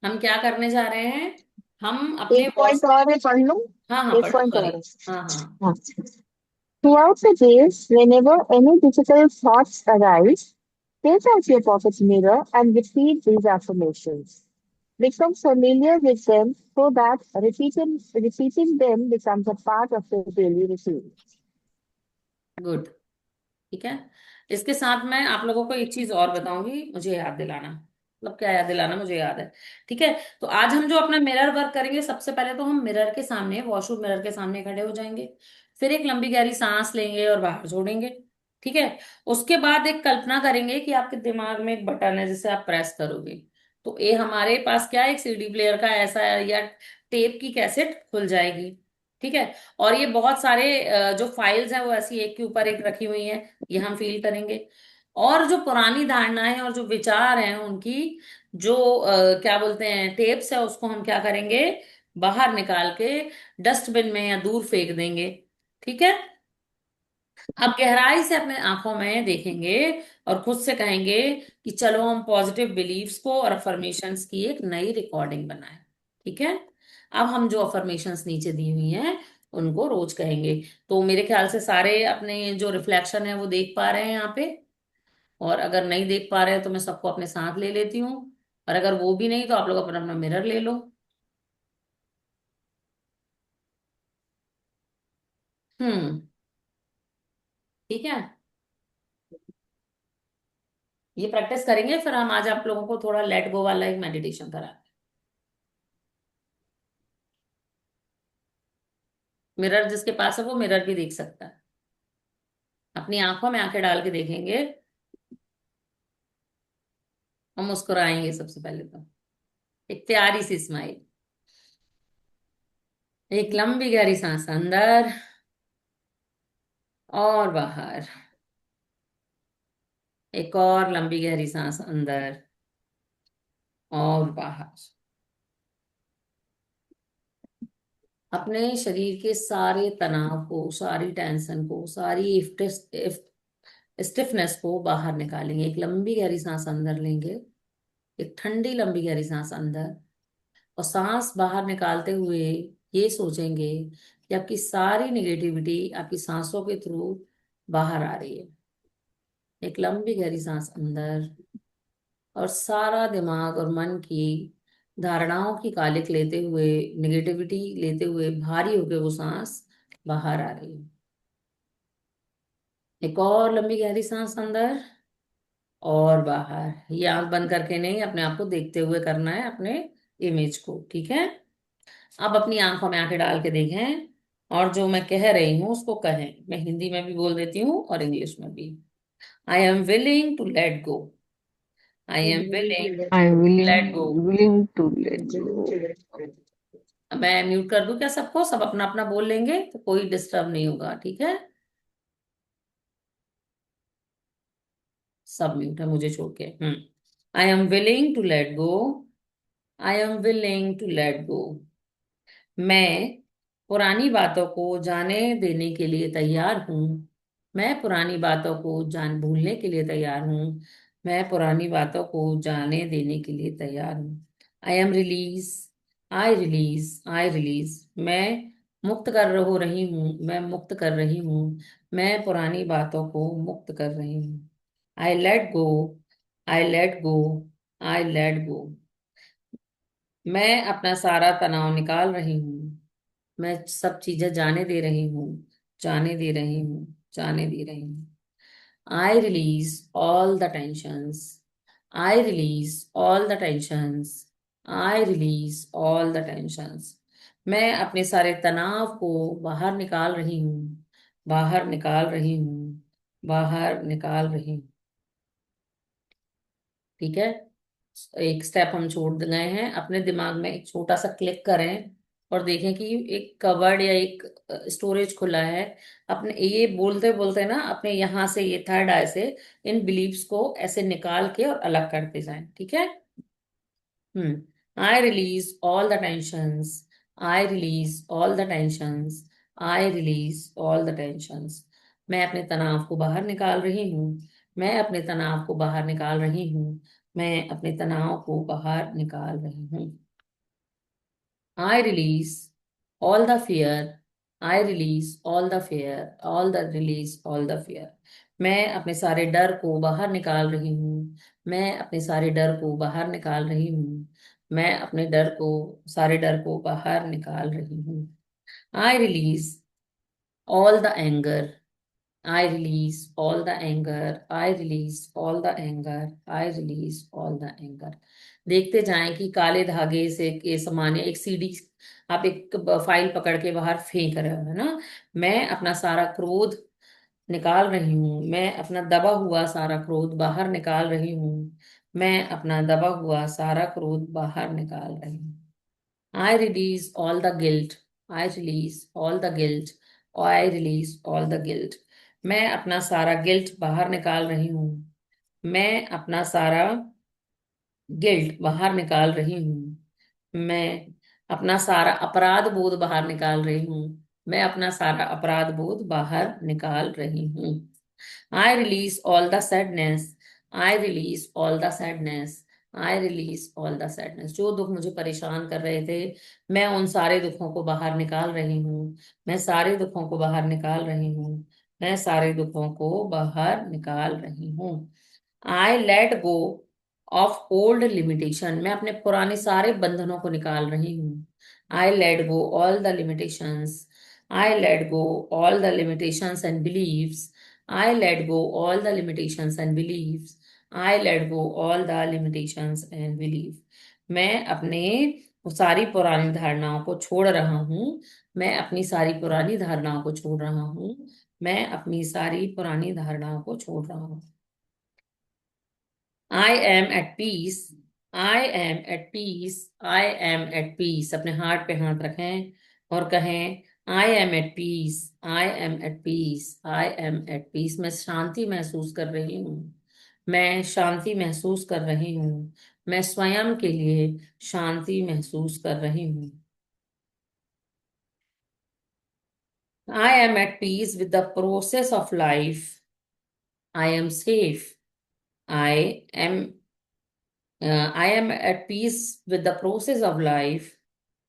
हम क्या करने जा रहे हैं? हम अपने एक वॉश। पॉइंट और है, पढ़ लो। हाँ हाँ, एक पढ़ो, पॉइंट सॉरी। और है। हाँ हाँ। हाँ. Throughout the days, whenever any difficult thoughts arise, take out your pocket mirror and repeat these affirmations. Become familiar with them so that repeating them becomes a part of your daily routine. Good. ठीक है। इसके साथ मैं आप लोगों को एक चीज और बताऊंगी, मुझे याद दिलाना, मतलब क्या याद दिलाना, मुझे याद है। ठीक है। तो आज हम जो अपना मिरर वर्क करेंगे, सबसे पहले तो हम मिरर के सामने, वॉशरूम मिरर के सामने खड़े हो जाएंगे। फिर एक लंबी गहरी सांस लेंगे और बाहर छोड़ेंगे। ठीक है। उसके बाद एक कल्पना करेंगे कि आपके दिमाग में एक बटन है जिसे आप प्रेस करोगे, तो ये हमारे पास क्या है, एक सीडी प्लेयर का ऐसा या टेप की कैसेट खुल जाएगी। ठीक है। और ये बहुत सारे जो फाइल्स हैं वो ऐसी एक के ऊपर एक रखी हुई हैं, ये हम फील करेंगे। और जो पुरानी धारणाएं और जो विचार हैं उनकी जो क्या बोलते हैं, टेप्स है, उसको हम क्या करेंगे, बाहर निकाल के डस्टबिन में या दूर फेंक देंगे। ठीक है। अब गहराई से अपने आंखों में देखेंगे और खुद से कहेंगे कि चलो हम पॉजिटिव बिलीव्स को और अफर्मेशंस की एक नई रिकॉर्डिंग बनाएं। ठीक है। अब हम जो अफर्मेशंस नीचे दी हुई हैं उनको रोज कहेंगे। तो मेरे ख्याल से सारे अपने जो रिफ्लेक्शन है वो देख पा रहे हैं यहाँ पे। और अगर नहीं देख पा रहे हैं तो मैं सबको अपने साथ ले लेती हूँ। और अगर वो भी नहीं तो आप लोग अपना अपना मिरर ले लो। हम्म। ठीक है। ये प्रैक्टिस करेंगे, फिर हम आज आप लोगों को थोड़ा लेट गो वाला एक मेडिटेशन करा। मिरर जिसके पास है वो मिरर भी देख सकता है। अपनी आंखों में आंखें डाल के देखेंगे। हम मुस्कुराएंगे सबसे पहले तो, एक प्यारी सी स्माइल। एक लंबी गहरी सांस अंदर और बाहर। एक और लंबी गहरी सांस अंदर और बाहर। अपने शरीर के सारे तनाव को, सारी टेंशन को, सारी स्टिफनेस को बाहर निकालेंगे। एक लंबी गहरी सांस अंदर लेंगे, एक ठंडी लंबी गहरी सांस अंदर, और सांस बाहर निकालते हुए ये सोचेंगे कि आपकी सारी निगेटिविटी आपकी सांसों के थ्रू बाहर आ रही है। एक लंबी गहरी सांस अंदर, और सारा दिमाग और मन की धारणाओं की कालिक लेते हुए, निगेटिविटी लेते हुए भारी होकर वो सांस बाहर आ रही है। एक और लंबी गहरी सांस अंदर और बाहर। ये आंख बंद करके नहीं, अपने आप को देखते हुए करना है, अपने इमेज को। ठीक है। अब अपनी आंखों में आंखें डाल के देखें और जो मैं कह रही हूँ उसको कहें। मैं हिंदी में भी बोल देती हूँ और इंग्लिश में भी। I am willing to let go. I am willing I'm let go. willing to let go. मैं म्यूट कर दूं क्या सबको? सब अपना अपना बोल लेंगे तो कोई डिस्टर्ब नहीं होगा। ठीक है। सब म्यूट है मुझे छोड़ के। I am willing to let go. I am willing to let go. मैं पुरानी बातों को जाने देने के लिए तैयार हूँ। मैं पुरानी बातों को जान भूलने के लिए तैयार हूँ। मैं पुरानी बातों को जाने देने के लिए तैयार हूँ। I M release. I release. I release. मैं मुक्त कर हो रही हूँ। मैं मुक्त कर रही हूँ। मैं पुरानी बातों को मुक्त कर रही हूँ। I let go. I let go, I let go. मैं अपना सारा तनाव निकाल रही हूँ, मैं सब चीजें जाने दे रही हूँ, जाने दे रही हूँ, जाने दे रही हूँ। I release all the tensions. I release all the tensions. I release all the tensions. मैं अपने सारे तनाव को बाहर निकाल रही हूँ, बाहर निकाल रही हूँ, बाहर निकाल रही हूँ। ठीक है। एक स्टेप हम छोड़ गए हैं। अपने दिमाग में एक छोटा सा क्लिक करें और देखें कि एक कवर्ड या एक स्टोरेज खुला है। अपने ये बोलते बोलते ना अपने यहाँ से ये थर्ड आई से इन बिलीव्स को ऐसे निकाल के और अलग करते जाएं। ठीक है। I release all the tensions, I release all the tensions, I release all the tensions. मैं अपने तनाव को बाहर निकाल रही हूँ, मैं अपने तनाव को बाहर निकाल रही हूँ, मैं अपने तनाव को बाहर निकाल रही हूँ। I release all the fear. I release all the fear. All the release all the fear. मैं अपने सारे डर को बाहर निकाल रही हूँ, मैं अपने सारे डर को बाहर निकाल रही हूँ, मैं अपने डर को सारे डर को बाहर निकाल रही हूँ। I release all the anger. I release all the anger. I release all the anger. I release all the anger. देखते जाएं कि काले धागे से के समान या एक सीडी आप एक फाइल पकड़ के बाहर फेंक रहे हो, है ना। मैं अपना सारा क्रोध निकाल रही हूँ, मैं अपना दबा हुआ सारा क्रोध बाहर निकाल रही हूँ, मैं अपना दबा हुआ सारा क्रोध बाहर निकाल रही हूँ। I release all the guilt. I release all the guilt. I release all the guilt. मैं अपना सारा गिल्ट बाहर निकाल रही हूँ, मैं अपना सारा गिल्ट बाहर निकाल रही हूँ, मैं अपना सारा अपराध बोध बाहर निकाल रही हूँ, मैं अपना सारा अपराध बोध बाहर निकाल रही हूँ। I release all the sadness. I release all the sadness. I release all the sadness. जो दुख मुझे परेशान कर रहे थे, मैं उन सारे दुखों को बाहर निकाल रही हूँ, मैं सारे दुखों को बाहर निकाल रही हूँ, मैं सारे दुखों को बाहर निकाल रही हूँ। I let go of old limitation. मैं अपने पुराने सारे बंधनों को निकाल रही हूँ। I let go all the limitations. I let go all the limitations and believes. I let go all the limitations and believes. I let go all the limitations and believe. मैं अपने सारी पुरानी धारणाओं को छोड़ रहा हूँ, मैं अपनी सारी पुरानी धारणाओं को छोड़ रहा हूँ, मैं अपनी सारी पुरानी धारणाओं को छोड़ रहा हूँ। I am at peace, I am at peace, I am at peace. अपने हार्ट पे हाथ रखें और कहें I am at peace, I am at peace, I am at peace. मैं शांति महसूस कर रही हूँ, मैं शांति महसूस कर रही हूँ, मैं स्वयं के लिए शांति महसूस कर रही हूँ। I am at peace with the process of life. I am safe. I am I am at peace with the process of life.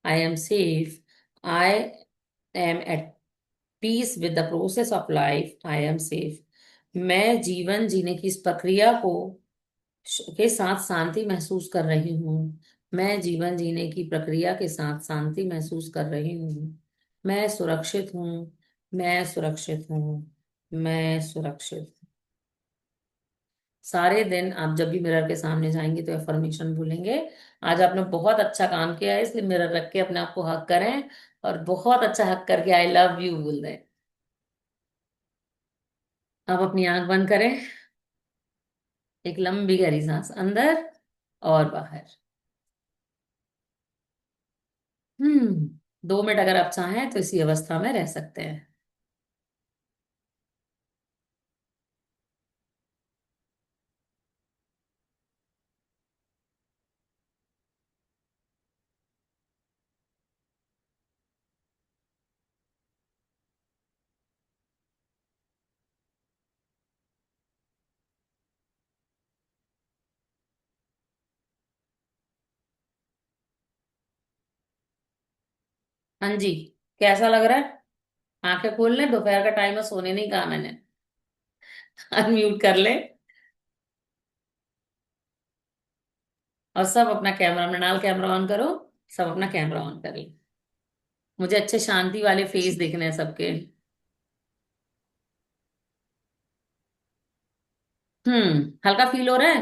I am safe. I am at peace with the process of life. I am safe. मैं जीवन जीने की इस प्रक्रिया को के साथ शांति महसूस कर रही हूँ। मैं जीवन जीने की प्रक्रिया के साथ शांति महसूस कर रही हूँ। मैं सुरक्षित हूँ, मैं सुरक्षित हूँ, मैं सुरक्षित। सारे दिन आप जब भी मिरर के सामने जाएंगे तो एफर्मेशन बोलेंगे। आज आपने बहुत अच्छा काम किया है, इसलिए मिरर रख के अपने आप को हक करें और बहुत अच्छा हक करके आई लव यू बोल दें। अब अपनी आंख बंद करें, एक लंबी गहरी सांस अंदर और बाहर। 2 मिनट अगर आप चाहें तो इसी अवस्था में रह सकते हैं। हाँ जी, कैसा लग रहा है? आंखें खोल लें, दोपहर का टाइम है, सोने नहीं कहा मैंने। अनम्यूट कर ले। और सब अपना कैमरा, मृणाल कैमरा ऑन करो। सब अपना कैमरा ऑन कर लो। मुझे अच्छे शांति वाले फेस देखने हैं सबके। हल्का फील हो रहा है।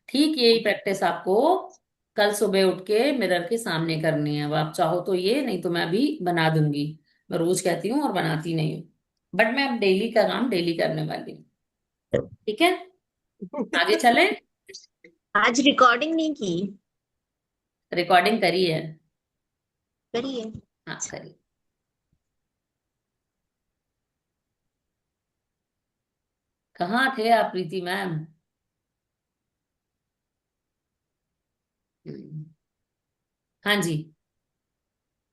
ठीक यही प्रैक्टिस आपको कल सुबह उठ के मिरर के सामने करनी है। अब आप चाहो तो ये, नहीं तो मैं अभी बना दूंगी। मैं रोज कहती हूँ और बनाती नहीं हूँ, बट मैं अब डेली का काम डेली करने वाली हूँ। ठीक है, आगे चलें। आज रिकॉर्डिंग नहीं की? रिकॉर्डिंग करी है। करिए। हाँ करी। कहाँ थे आप प्रीति मैम? हम्म, हाँ जी,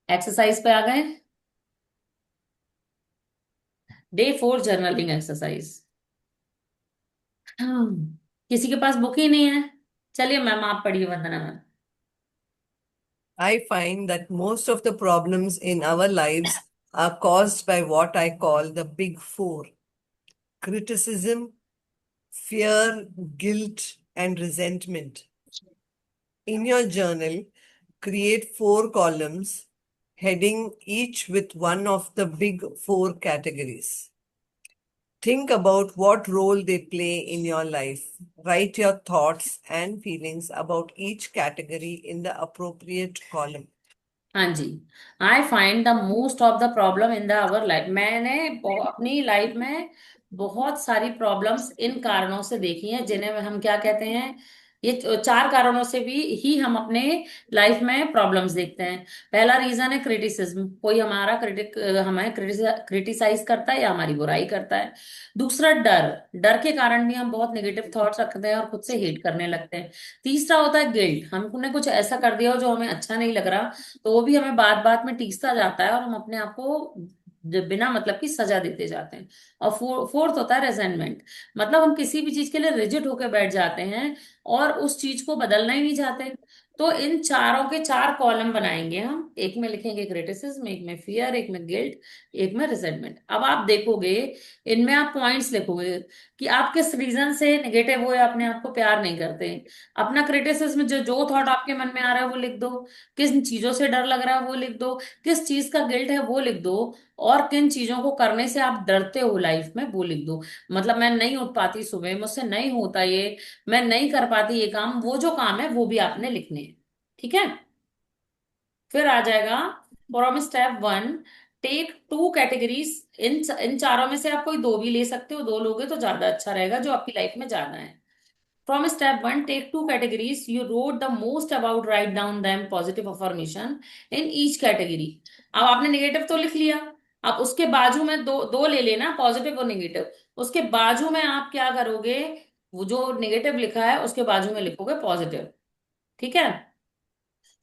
एक्सरसाइज पे आ गए। Day 4 journaling exercise. किसी के पास बुक ही नहीं है। चलिए मैम आप पढ़िए, वंदना ma'am. I find that most of the problems in our lives are caused by what I call the big four: criticism, fear, guilt, and resentment. In your journal, create 4 columns, heading each with one of the big four categories. Think about what role they play in your life. Write your thoughts and feelings about each category in the appropriate column. हाँ जी। I find the most of the problem in the hour life. मैंने अपनी लाइफ में बहुत सारी प्रॉब्लम्स इन कारणों से देखी हैं, जिन्हें हम क्या कहते हैं, ये 4 कारणों से भी ही हम अपने लाइफ में प्रॉब्लम्स देखते हैं। पहला रीजन है क्रिटिसिज्म। कोई हमारा हमें क्रिटिसाइज करता है या हमारी बुराई करता है। दूसरा डर। डर के कारण भी हम बहुत नेगेटिव थॉट्स रखते हैं और खुद से हेट करने लगते हैं। तीसरा होता है गिल्ट। हमने कुछ ऐसा कर दिया हो जो हमें अच्छा नहीं लग रहा, तो वो भी हमें बात बात में टीसता जाता है और हम अपने आप को बिना मतलब की सजा देते जाते हैं। और फोर्थ होता है रेजेंटमेंट। मतलब हम किसी भी चीज के लिए रिजिड होकर बैठ जाते हैं और उस चीज को बदलना ही नहीं चाहते। तो इन चारों के 4 कॉलम बनाएंगे हम। एक में लिखेंगे क्रिटिसिज्म, एक में फियर, एक में गिल्ट, एक में रिजेंटमेंट। अब आप देखोगे, इनमें आप पॉइंट्स लिखोगे कि आप किस रीजन से नेगेटिव हो या अपने आप को प्यार नहीं करते। अपना क्रिटिसिज्म, जो जो थॉट आपके मन में आ रहा है वो लिख दो। किन चीजों से डर लग रहा है वो लिख दो। किस चीज का गिल्ट है वो लिख दो। और किन चीजों को करने से आप डरते हो लाइफ में वो लिख दो। मतलब मैं नहीं उठ पाती सुबह, मुझसे नहीं होता ये, मैं नहीं कर पाती ये काम, वो जो काम है वो भी आपने लिखने हैं। ठीक है। फिर आ जाएगा फ्रॉम स्टेप 1, टेक 2 कैटेगरीज। इन इन चारों में से आप कोई 2 भी ले सकते हो, 2 लोगे तो ज्यादा अच्छा रहेगा, जो आपकी लाइफ में ज्यादा है। From step 1, take 2 categories you wrote the most about. Write down them positive affirmation in each category. अब आपने नेगेटिव तो लिख लिया। अब उसके बाजू में दो दो ले लेना, पॉजिटिव और नेगेटिव। उसके बाजू में आप क्या करोगे, वो जो नेगेटिव लिखा है उसके बाजू में लिखोगे पॉजिटिव। ठीक है।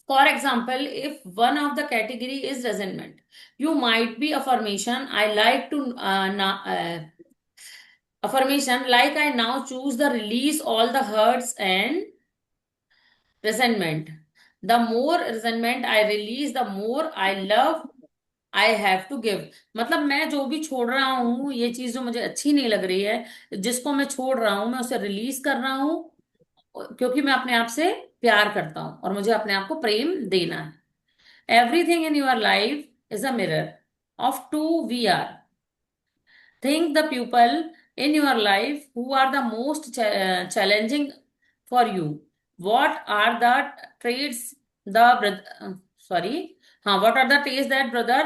For example, if one of the category is resentment, you might be affirmation. I like to affirmation like I now choose the release all the hurts and resentment. The more resentment I release, the more I love I have to give. मतलब मैं जो भी छोड़ रहा हूँ, ये चीज जो मुझे अच्छी नहीं लग रही है, जिसको मैं छोड़ रहा हूँ, मैं उसे रिलीज कर रहा हूँ, क्योंकि मैं अपने आप से प्यार करता हूँ और मुझे अपने आप को प्रेम देना है। Everything in your life is a mirror of to we are. Think the people in your life who are the most challenging for you. What are the traits sorry, what are the traits that brother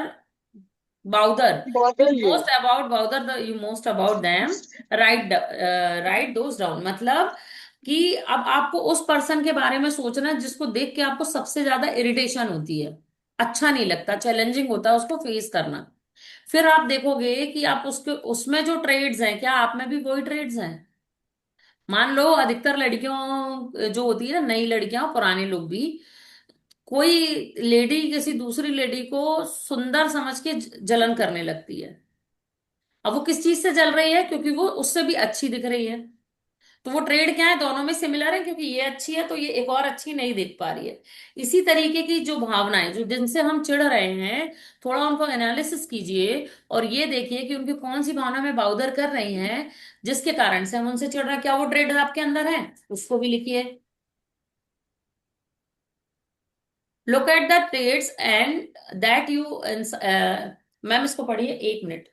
Bowder Bother you. you most about them? Write those down। मतलब कि अब आपको उस पर्सन के बारे में सोचना है जिसको देख के आपको सबसे ज्यादा इरिटेशन होती है, अच्छा नहीं लगता, चैलेंजिंग होता है उसको फेस करना। फिर आप देखोगे कि आप उसके उसमें जो ट्रेड्स हैं, क्या आप में भी वही ट्रेड्स हैं। मान लो अधिकतर लड़कियों जो होती है ना, नई लड़कियां, पुराने लोग भी, कोई लेडी किसी दूसरी लेडी को सुंदर समझ के जलन करने लगती है। अब वो किस चीज से जल रही है, क्योंकि वो उससे भी अच्छी दिख रही है। तो वो ट्रेड क्या है, दोनों में सिमिलर है, क्योंकि ये अच्छी है तो ये एक और अच्छी नहीं देख पा रही है। इसी तरीके की जो भावनाएं, जो जिनसे हम चिढ़ रहे हैं, थोड़ा उनको एनालिसिस कीजिए और ये देखिए कि उनकी कौन सी भावना में बाउदर कर रही हैं, जिसके कारण से हम उनसे चिढ़ रहे हैं। क्या वो ट्रेड आपके अंदर है, उसको भी लिखिए। Look at the trades and that you, ma'am इसको पढ़िए 1 मिनट।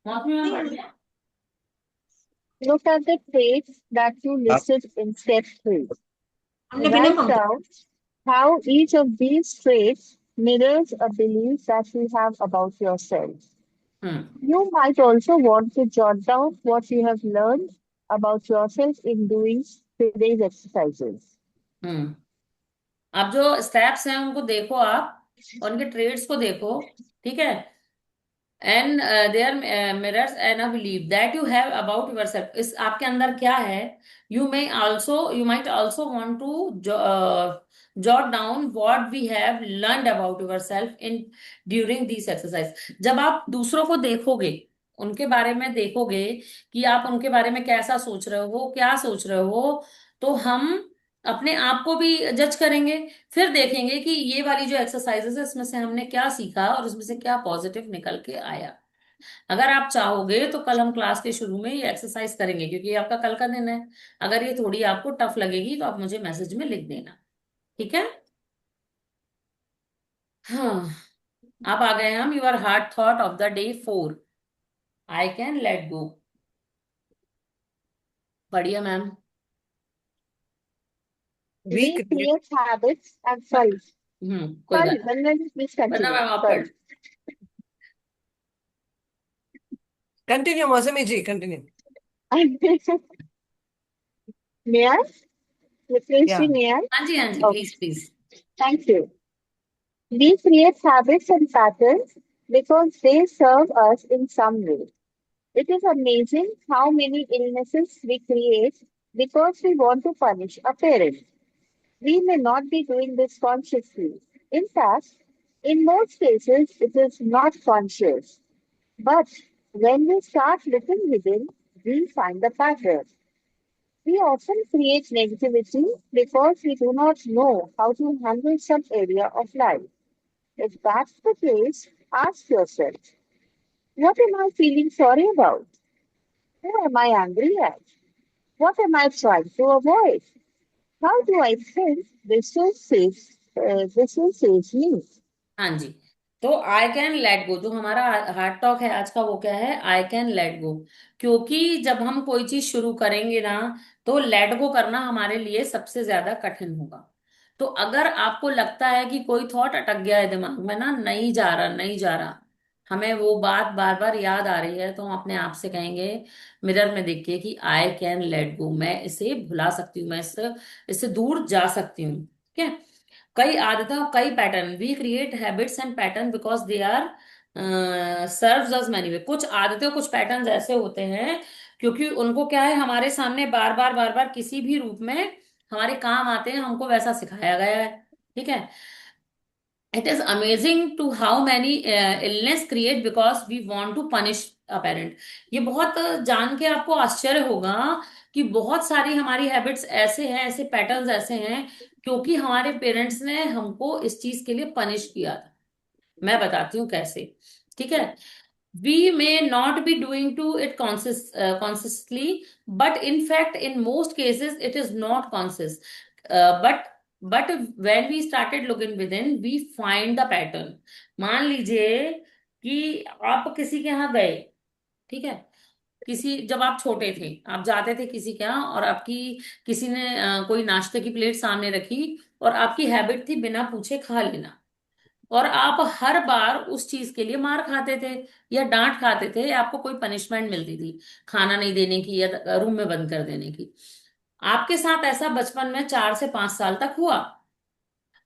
मौसमी मैम पढ़िए। Look at the traits that you listed in step 3. Write down how each of these traits mirrors a belief that you have about yourself. Hmm. You might also want to jot down what you have learned about yourself in doing today's exercises. हम्म। अब जो स्टेप्स हैं उनको देखो आप, उनके ट्रेड्स को देखो, ठीक है। And there mirrors and a believe that you have about your self, इस आपके अंदर क्या है। You might also want to jot down what we have learned about your self in during this exercise. जब आप दूसरों को देखोगे, उनके बारे में देखोगे कि आप उनके बारे में कैसा सोच रहे हो, क्या सोच रहे हो, तो हम अपने आप को भी जज करेंगे। फिर देखेंगे कि ये वाली जो एक्सरसाइजेस है इसमें से हमने क्या सीखा और इसमें से क्या पॉजिटिव निकल के आया। अगर आप चाहोगे तो कल हम क्लास के शुरू में ये एक्सरसाइज करेंगे, क्योंकि ये आपका कल का दिन है। अगर ये थोड़ी आपको टफ लगेगी तो आप मुझे मैसेज में लिख देना, ठीक है। हाँ, अब आ गए हम your heart thought of the day 4, I can let go. बढ़िया ma'am. Weak. Recreate habits and sorry, कोई sorry, बात please वरना continue. मैम आप पढ़। Sorry. Continue, Mosami ji, continue. May I? Yeah. Refreshing, may I? हाँ जी, हाँ जी, Okay, please please. thank you. We create habits and patterns because they serve us in some way. It is amazing how many illnesses we create because we want to punish a parent. We may not be doing this consciously. In fact, in most cases, it is not conscious. But when we start looking within, we find the pattern. We often create negativity because we do not know how to handle some area of life. If that's the case, ask yourself, what am I feeling sorry about? Who am I angry at? What am I trying to avoid? How do I think this will save me? हाँ जी। तो आई कैन लेट गो, जो हमारा हार्ट टॉक है आज का, वो क्या है, आई कैन लेट गो। क्योंकि जब हम कोई चीज शुरू करेंगे ना, तो लेट गो करना हमारे लिए सबसे ज्यादा कठिन होगा। तो अगर आपको लगता है कि कोई थॉट अटक गया है दिमाग में ना, नहीं जा रहा नहीं जा रहा, हमें वो बात बार बार याद आ रही है, तो हम अपने आप से कहेंगे मिरर में देख के कि आई कैन लेट गो, मैं इसे भुला सकती हूँ, मैं इससे इससे दूर जा सकती हूँ, ठीक है। कई आदतें और कई pattern, we create habits and pattern because they are serves us many way. कुछ आदतें कुछ पैटर्न्स ऐसे होते हैं क्योंकि उनको क्या है, हमारे सामने बार बार किसी भी रूप में हमारे काम आते हैं, हमको वैसा सिखाया गया है, ठीक है। It is amazing to how many illness create because we want to punish a parent. ये बहुत जान के आपको आश्चर्य होगा कि बहुत सारी हमारी हैबिट्स ऐसे हैं, ऐसे पैटर्न्स ऐसे हैं क्योंकि हमारे पेरेंट्स ने हमको इस चीज के लिए पनिश किया था। मैं बताती हूँ कैसे, ठीक है। We may not be doing to it consciously, but in fact, in most cases, it is not conscious. But when we started looking within, we find the pattern. मान लीजिए कि आप किसी के यहाँ गए, ठीक है। किसी जब आप छोटे थे, आप जाते थे किसी के यहाँ और आपकी किसी ने कोई नाश्ते की प्लेट सामने रखी और आपकी हैबिट थी बिना पूछे खा लेना, और आप हर बार उस चीज के लिए मार खाते थे या डांट खाते थे या आपको कोई पनिशमेंट मिलती थी, खाना नहीं देने की या रूम में बंद कर देने की। आपके साथ ऐसा बचपन में 4 से 5 साल तक हुआ।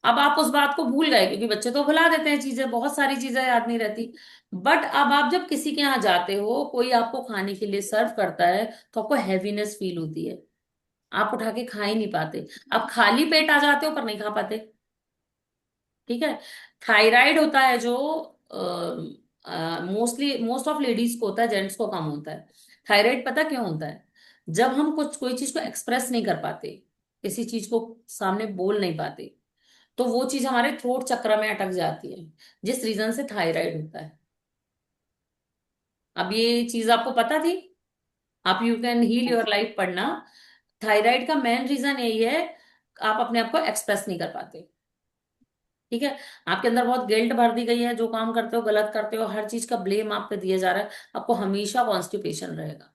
अब आप उस बात को भूल गए क्योंकि बच्चे तो भुला देते हैं चीजें, बहुत सारी चीजें याद नहीं रहती। बट अब आप जब किसी के यहाँ जाते हो, कोई आपको खाने के लिए सर्व करता है, तो आपको हैवीनेस फील होती है, आप उठा के खा ही नहीं पाते। आप खाली पेट आ जाते हो पर नहीं खा पाते, ठीक है। थायराइड होता है जो मोस्ट ऑफ लेडीज को होता है, जेंट्स को कम होता है। थायराइड पता क्यों होता है? जब हम कुछ कोई चीज को एक्सप्रेस नहीं कर पाते, किसी चीज को सामने बोल नहीं पाते, तो वो चीज हमारे थ्रोट चक्र में अटक जाती है, जिस रीजन से थायराइड होता है। अब ये चीज आपको पता थी? आप you can heal your life पढ़ना। थायराइड का मेन रीजन यही है, आप अपने आप को एक्सप्रेस नहीं कर पाते। ठीक है, आपके अंदर बहुत गिल्ट भर दी गई है, जो काम करते हो गलत करते हो, हर चीज का ब्लेम आप पे दिया जा रहा है, आपको हमेशा कॉन्स्टिपेशन रहेगा।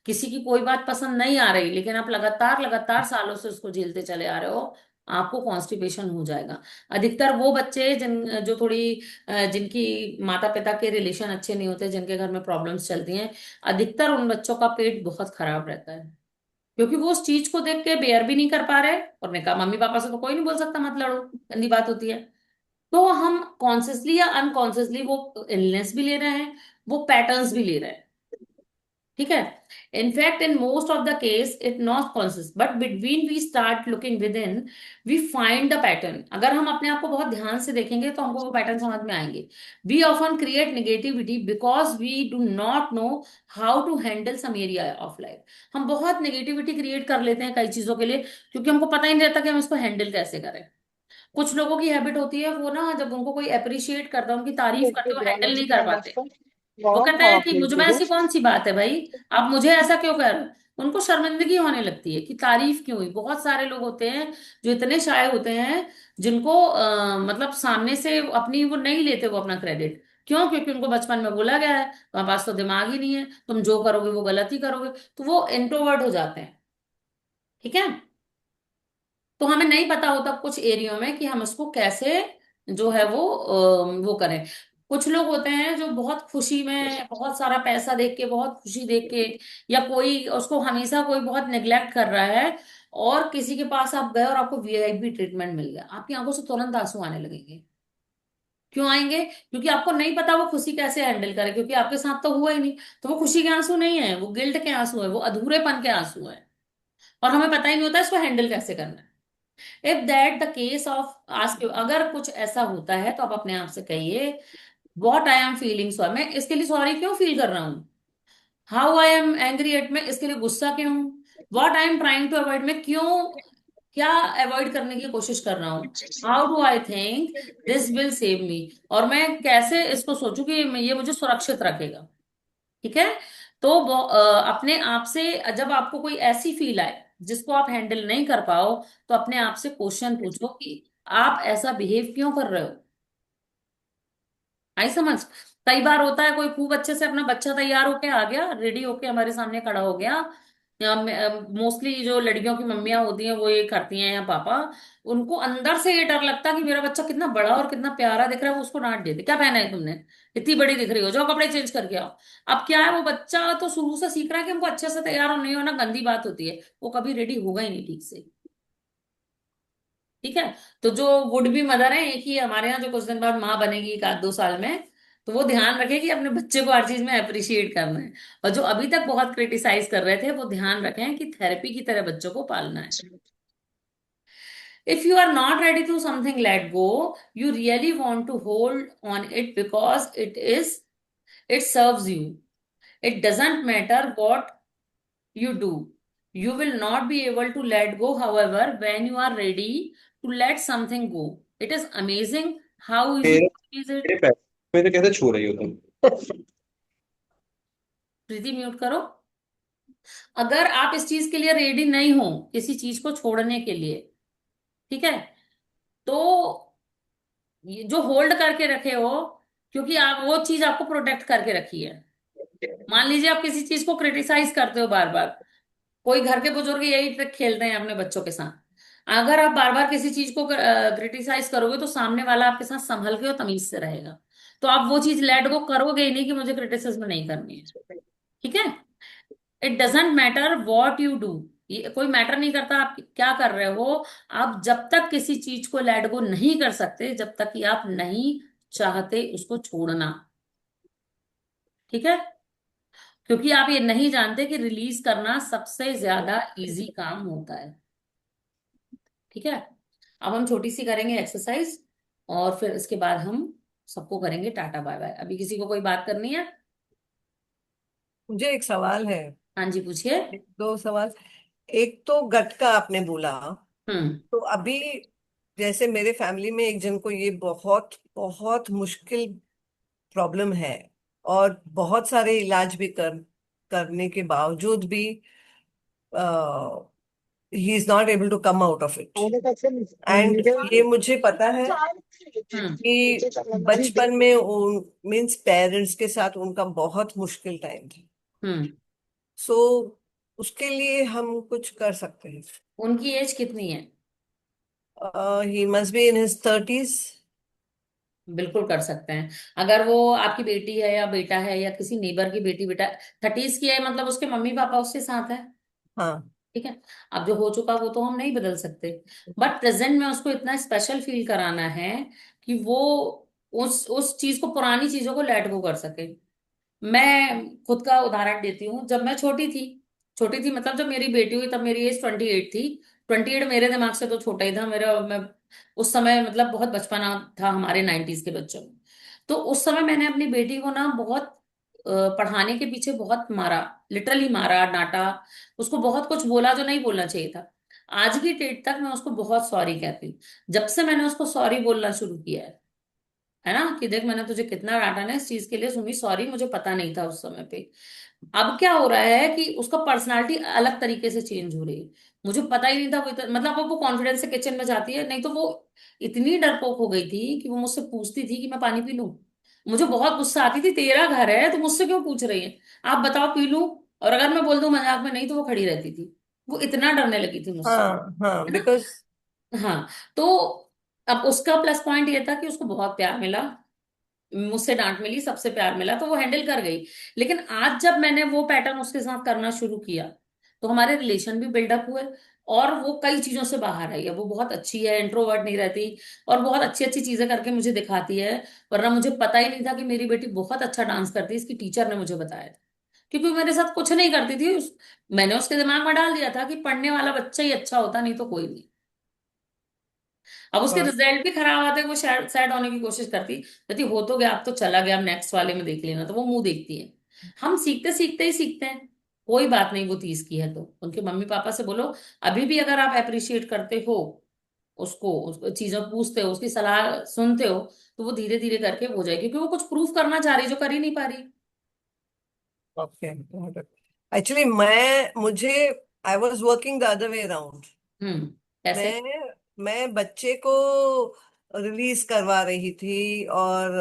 किसी की कोई बात पसंद नहीं आ रही, लेकिन आप लगातार लगातार सालों से उसको झेलते चले आ रहे हो, आपको कॉन्स्टिपेशन हो जाएगा। अधिकतर वो बच्चे जो थोड़ी जिनकी माता पिता के रिलेशन अच्छे नहीं होते, जिनके घर में प्रॉब्लम्स चलती हैं, अधिकतर उन बच्चों का पेट बहुत खराब रहता है, क्योंकि वो उस चीज को देख के बेयर भी नहीं कर पा रहे। और मैं कहा मम्मी पापा से तो कोई नहीं बोल सकता मत लड़ो, गंदी बात होती है। तो हम कॉन्शियसली या अनकॉन्शियसली वो इलनेस भी ले रहे हैं, वो पैटर्न्स भी ले रहे हैं। ठीक है, in fact in most of the case it not conscious, but between we start looking within, we find the pattern. अगर हम अपने आप को बहुत ध्यान से देखेंगे तो हमको वो पैटर्न समझ में आएंगे। We often create negativity because we do not know how to handle some area of life. हम बहुत नेगेटिविटी क्रिएट कर लेते हैं कई चीजों के लिए, क्योंकि हमको पता ही नहीं रहता कि हम इसको हैंडल कैसे करें। कुछ लोगों की हैबिट होती है, वो ना जब उनको कोई अप्रिशिएट करता है, उनकी तारीफ करते हैं, वो हैंडल नहीं कर पाते। वो Warm कहता है or कि मुझ please में do. ऐसी कौन सी बात है भाई, आप मुझे ऐसा क्यों कर रहे हो? उनको शर्मिंदगी होने लगती है कि तारीफ क्यों हुई। बहुत सारे लोग होते हैं जो इतने शाय होते हैं, जिनको मतलब सामने से अपनी वो नहीं लेते, वो अपना क्रेडिट। क्यों? क्योंकि उनको बचपन में बोला गया है तुम्हारे पास तो दिमाग ही नहीं है, तुम जो करोगे वो गलत ही करोगे, तो वो इंट्रोवर्ट हो जाते हैं। ठीक है, तो हमें नहीं पता होता कुछ एरियो में कि हम इसको कैसे जो है वो करें। कुछ लोग होते हैं जो बहुत खुशी में बहुत सारा पैसा देख के, बहुत खुशी देख के, या कोई उसको हमेशा कोई बहुत निग्लेक्ट कर रहा है, और किसी के पास आप गए और आपको वीआईपी ट्रीटमेंट मिल गया, आपकी आंखों से तुरंत आंसू आने लगेंगे। क्यों आएंगे? क्योंकि आपको नहीं पता वो खुशी कैसे हैंडल करे, क्योंकि आपके साथ तो हुआ ही नहीं। तो वो खुशी के आंसू नहीं है, वो गिल्ट के आंसू है, वो अधूरेपन के आंसू है, और हमें पता ही नहीं होता इसको हैंडल कैसे करना है। If that the case of ask, अगर कुछ ऐसा होता है तो आप अपने आप से कहिए, what I am feeling sorry, मैं इसके लिए सॉरी क्यों फील कर रहा हूँ। How I am angry at, मैं इसके लिए गुस्सा क्यों हूँ। What I am trying to avoid, मैं क्यों क्या अवॉइड करने की कोशिश कर रहा हूँ। How do I think this will save me, और मैं कैसे इसको सोचूं कि ये मुझे सुरक्षित रखेगा। ठीक है, तो अपने आप से जब आपको कोई ऐसी फील आए जिसको आप हैंडल नहीं कर पाओ, तो अपने आप से क्वेश्चन पूछो कि आप ऐसा बिहेव क्यों कर रहे हो। आई समझ? कई बार होता है कोई खूब अच्छे से अपना बच्चा तैयार होके आ गया, रेडी होके हमारे सामने खड़ा हो गया, या मोस्टली जो लड़कियों की मम्मियां होती हैं वो ये करती हैं, या पापा, उनको अंदर से ये डर लगता है कि मेरा बच्चा कितना बड़ा और कितना प्यारा दिख रहा है, वो उसको डांट देते, क्या पहना है तुमने, इतनी बड़ी दिख रही हो, जाओ कपड़े चेंज करके आओ। अब क्या है, वो बच्चा तो शुरू से सीख रहा है कि हमको अच्छे से तैयार होना, नहीं होना गंदी बात होती है, वो कभी रेडी होगा ही नहीं ठीक से। ठीक है, तो जो वुड बी मदर है, एक ही हमारे यहाँ जो कुछ दिन बाद माँ बनेगी एक आध दो साल में, तो वो ध्यान रखे कि अपने बच्चे को हर चीज में अप्रिशिएट करना है। और जो अभी तक बहुत क्रिटिसाइज कर रहे थे, वो ध्यान रखें कि थेरेपी की तरह बच्चों को पालना है। If you are not ready to something, let go. You really want to hold on it because it serves you. It doesn't matter what you do. You will not be able to let go, however, when you are ready to let something go. It is amazing how easy मेरे to release it. मेरे पैसे मेरे कैसे छू रही हो तुम? प्रीति म्यूट करो। अगर आप इस चीज के लिए रेडी नहीं हो, किसी चीज को छोड़ने के लिए, ठीक है, तो ये जो होल्ड करके रखे हो, क्योंकि आप वो चीज आपको प्रोटेक्ट करके रखी है। मान लीजिए आप किसी चीज को क्रिटिसाइज करते हो बार बार, कोई घर के बुजुर्ग यही ट्रिक खेलते हैं अपने बच्चों के साथ। अगर आप बार बार किसी चीज को क्रिटिसाइज करोगे, तो सामने वाला आपके साथ संभल के और तमीज से रहेगा, तो आप वो चीज लेट गो करोगे ही नहीं कि मुझे क्रिटिसिज्म नहीं करनी है। ठीक है, it doesn't matter what you do, ये कोई मैटर नहीं करता आप क्या कर रहे हो। आप जब तक किसी चीज को लेट गो नहीं कर सकते, जब तक कि आप नहीं चाहते उसको छोड़ना। ठीक है, क्योंकि आप ये नहीं जानते कि रिलीज करना सबसे ज्यादा इजी काम होता है। ठीक है, अब हम छोटी सी करेंगे एक्सरसाइज, और फिर इसके बाद हम सबको करेंगे टाटा बाय बाय। अभी किसी को कोई बात करनी है? मुझे एक सवाल है। हाँ जी, पूछिए। दो सवाल। एक तो गट का आपने बोला, हम्म। तो अभी जैसे मेरे फैमिली में एक जन को ये बहुत बहुत मुश्किल प्रॉब्लम है, और बहुत सारे इलाज भी करने के बावजूद भी he is not able to come out of it. Other person And neither ये मुझे पता है हम्म कि बचपन में उन मीन्स पेरेंट्स के साथ उनका बहुत मुश्किल टाइम था. हम्म सो उसके लिए हम कुछ कर सकते हैं. उनकी एज कितनी है? He must be in his 30s. बिल्कुल कर सकते हैं। अगर वो आपकी बेटी है या बेटा है या किसी नेबर की बेटी बेटा 30s की है, मतलब उसके मम्मी पापा उसके साथ है, हाँ. ठीक है। अब जो हो चुका वो तो हम नहीं बदल सकते, बट प्रेजेंट में उसको इतना स्पेशल फील कराना है कि वो उस चीज को, पुरानी चीजों को लेट गो कर सके। मैं खुद का उदाहरण देती हूँ। जब मैं छोटी थी मतलब जब मेरी बेटी हुई तब मेरी एज 28 थी। 28 मेरे दिमाग से तो छोटा ही था मेरा। मैं उस समय मतलब बहुत बचपना था हमारे 90s के बच्चों में। तो उस समय मैंने अपनी बेटी को ना बहुत पढ़ाने के पीछे बहुत मारा, लिटरली मारा, डांटा, उसको बहुत कुछ बोला जो नहीं बोलना चाहिए था। आज की डेट तक मैं उसको बहुत सॉरी कहती हूँ। जब से मैंने उसको सॉरी बोलना शुरू किया है ना, कि देख मैंने तुझे कितना डांटा ना इस चीज के लिए, सुमी सॉरी, मुझे पता नहीं था उस समय पे। अब क्या हो रहा है कि उसका पर्सनालिटी अलग तरीके से चेंज हो रही है। मुझे पता ही नहीं था मतलब अब वो कॉन्फिडेंस से किचन में जाती है, नहीं तो वो इतनी डरपोक हो गई थी कि वो मुझसे पूछती थी कि मैं पानी पी लूं। मुझे बहुत गुस्सा आती थी, तेरा घर है तो मुझसे क्यों पूछ रही है, आप बताओ पी लूं। और अगर मैं बोल दूं मजाक में नहीं, तो वो खड़ी रहती थी। वो इतना डरने लगी थी मुझसे, हाँ. हाँ है ना। बिकॉज. हाँ। तो अब उसका प्लस पॉइंट ये था कि उसको बहुत प्यार मिला, मुझसे डांट मिली, सबसे प्यार मिला, तो वो हैंडल कर गई। लेकिन आज जब मैंने वो पैटर्न उसके साथ करना शुरू किया, तो हमारे रिलेशन भी बिल्डअप हुए, और वो कई चीजों से बाहर आई है। वो बहुत अच्छी है, इंट्रोवर्ट नहीं रहती, और बहुत अच्छी अच्छी चीजें करके मुझे दिखाती है। वरना मुझे पता ही नहीं था कि मेरी बेटी बहुत अच्छा डांस करती है, इसकी टीचर ने मुझे बताया था। क्योंकि वो मेरे साथ कुछ नहीं करती थी। मैंने उसके दिमाग में डाल दिया था कि पढ़ने वाला बच्चा ही अच्छा होता, नहीं तो कोई नहीं। अब उसके रिजल्ट भी खराब आते हैं, वो सैड होने की कोशिश करती, कहती हो तो गया, अब तो चला गया, अब नेक्स्ट वाले में देख लेना, तो वो मुंह देखती है। हम सीखते सीखते ही सीखते हैं। कोई बात नहीं, वो 30 की है तो उनके मम्मी पापा से बोलो, अभी भी अगर आप अप्रिशिएट करते हो उसको चीजों पूछते हो, उसकी सलाह सुनते हो, तो वो धीरे धीरे करके हो जाएगी, क्योंकि वो कुछ प्रूफ करना चाह रही जो कर ही नहीं पा रही। ओके. एक्चुअली मुझे I was working the other way around. कैसे? मैं बच्चे को रिलीज करवा रही थी और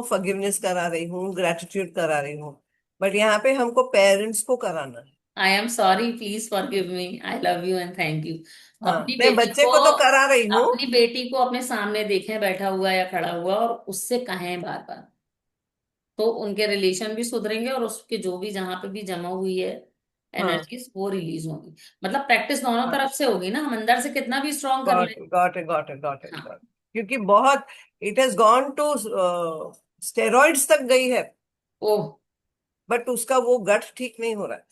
फॉरगिवनेस करा रही हूँ, ग्रेटिट्यूड करा रही हूँ. बट यहाँ पे हमको पेरेंट्स को कराना है. I am sorry, please forgive me, I love you and thank you. हाँ, अपनी मैं बेटी बच्चे को को तो करा रही हूँ. अपनी बेटी को अपने सामने देखें बैठा हुआ या खड़ा हुआ, और उससे कहें बार बार, तो उनके रिलेशन भी सुधरेंगे, और उसके जो भी जहां पे भी जमा हुई है हाँ. एनर्जीज वो रिलीज होंगी। मतलब प्रैक्टिस दोनों हाँ. तरफ से होगी ना, हम अंदर से कितना भी स्ट्रांग कर ले। Got it. हाँ। क्योंकि बहुत it has gone to steroids तक गई है. ओह, बट उसका वो गट ठीक नहीं हो रहा है.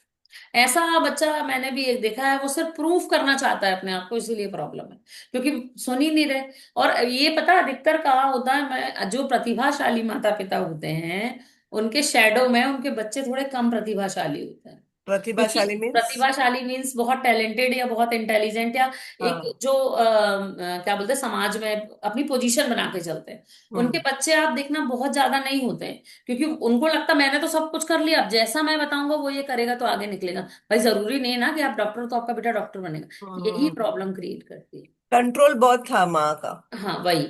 ऐसा बच्चा मैंने भी एक देखा है, वो सिर्फ प्रूफ करना चाहता है अपने आप को, इसीलिए प्रॉब्लम है, क्योंकि सुन ही नहीं रहे। और ये पता अधिकतर कहाँ होता है, मैं जो प्रतिभाशाली माता पिता होते हैं उनके शैडो में उनके बच्चे थोड़े कम प्रतिभाशाली होते हैं। क्योंकि प्रतिभाशाली मीन्स. प्रतिभाशाली मीन्स बहुत टैलेंटेड या बहुत इंटेलिजेंट, या एक हाँ. जो क्या बोलते हैं, समाज में अपनी पोजीशन बना के चलते हैं। उनके हम्म. बच्चे आप देखना बहुत ज्यादा नहीं होते हैं, क्योंकि उनको लगता मैंने तो सब कुछ कर लिया, अब जैसा मैं बताऊंगा वो ये करेगा तो आगे निकलेगा। भाई जरूरी नहीं है ना कि आप डॉक्टर हो तो आपका बेटा डॉक्टर बनेगा। यही हम्म. प्रॉब्लम क्रिएट करती है। कंट्रोल बहुत था माँ का. हाँ वही।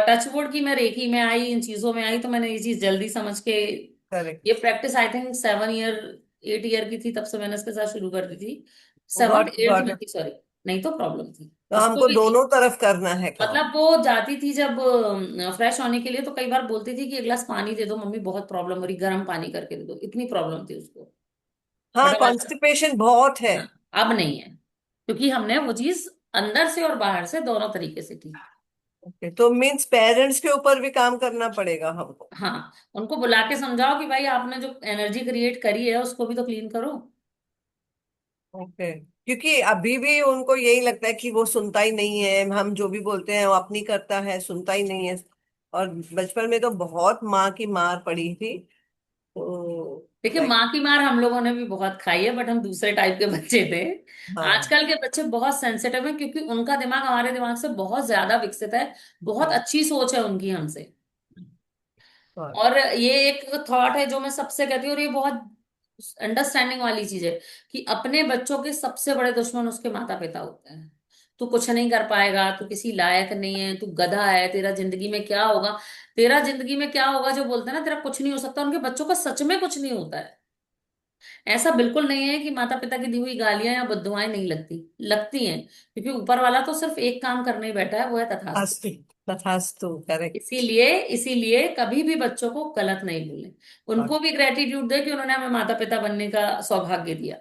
टचवुड की मैं रेखी में आई, इन चीजों में आई, तो मैंने ये चीज जल्दी समझ के, ये correct. Practice I think 7 year 8 year की थी, तब से मैंने इसके साथ शुरू कर दी थी। सेवन्थ गॉट एट्थ गॉट में थी, सॉरी। नहीं तो प्रॉब्लम थी, तो इसको हमको भी थी। दोनों तरफ करना है काम. मतलब वो जाती थी जब फ्रेश होने के लिए, तो कई बार बोलती थी कि एक गिलास पानी दे दो मम्मी, बहुत प्रॉब्लम हो रही, गर्म पानी करके दे दो, इतनी प्रॉब्लम थी उसको। हाँ, बट आज, कॉन्स्टिपेशन बहुत है. हाँ, अब नहीं है, क्योंकि हमने वो चीज अंदर से और बाहर से दोनों तरीके से की। ओके, तो मीन्स पेरेंट्स के ऊपर भी काम करना पड़ेगा हमको. हाँ, उनको बुला के समझाओ कि भाई आपने जो एनर्जी क्रिएट करी है उसको भी तो क्लीन करो। ओके. क्योंकि अभी भी उनको यही लगता है कि वो सुनता ही नहीं है, हम जो भी बोलते हैं वो अपनी करता है, सुनता ही नहीं है. और बचपन में तो बहुत माँ की मार पड़ी थी. तो देखिए, लाइक. माँ की मार हम लोगों ने भी बहुत खाई है, बट हम दूसरे टाइप के बच्चे थे। हाँ. आजकल के बच्चे बहुत सेंसिटिव हैं, क्योंकि उनका दिमाग हमारे दिमाग से बहुत ज्यादा विकसित है, बहुत हाँ. अच्छी सोच है उनकी हमसे। हाँ. और ये एक थॉट है जो मैं सबसे कहती हूँ, और ये बहुत अंडरस्टैंडिंग वाली चीज है कि अपने बच्चों के सबसे बड़े दुश्मन उसके माता पिता होते हैं। तू कुछ नहीं कर पाएगा, तू किसी लायक नहीं है, तू गधा है, तेरा जिंदगी में क्या होगा, तेरा जिंदगी में क्या होगा, जो बोलते हैं ना तेरा कुछ नहीं हो सकता, उनके बच्चों का सच में कुछ नहीं होता है। ऐसा बिल्कुल नहीं है कि माता पिता की दी हुई गालियां या बद्दुआएं नहीं लगती, लगती हैं, क्योंकि ऊपर वाला तो सिर्फ एक काम करने ही बैठा है, वो है तथास्तु। अस्तु, तथास्तु, करेक्ट। इसीलिए इसीलिए कभी भी बच्चों को गलत नहीं बोले, उनको भी ग्रेटिट्यूड दे कि उन्होंने हमें माता पिता बनने का सौभाग्य दिया।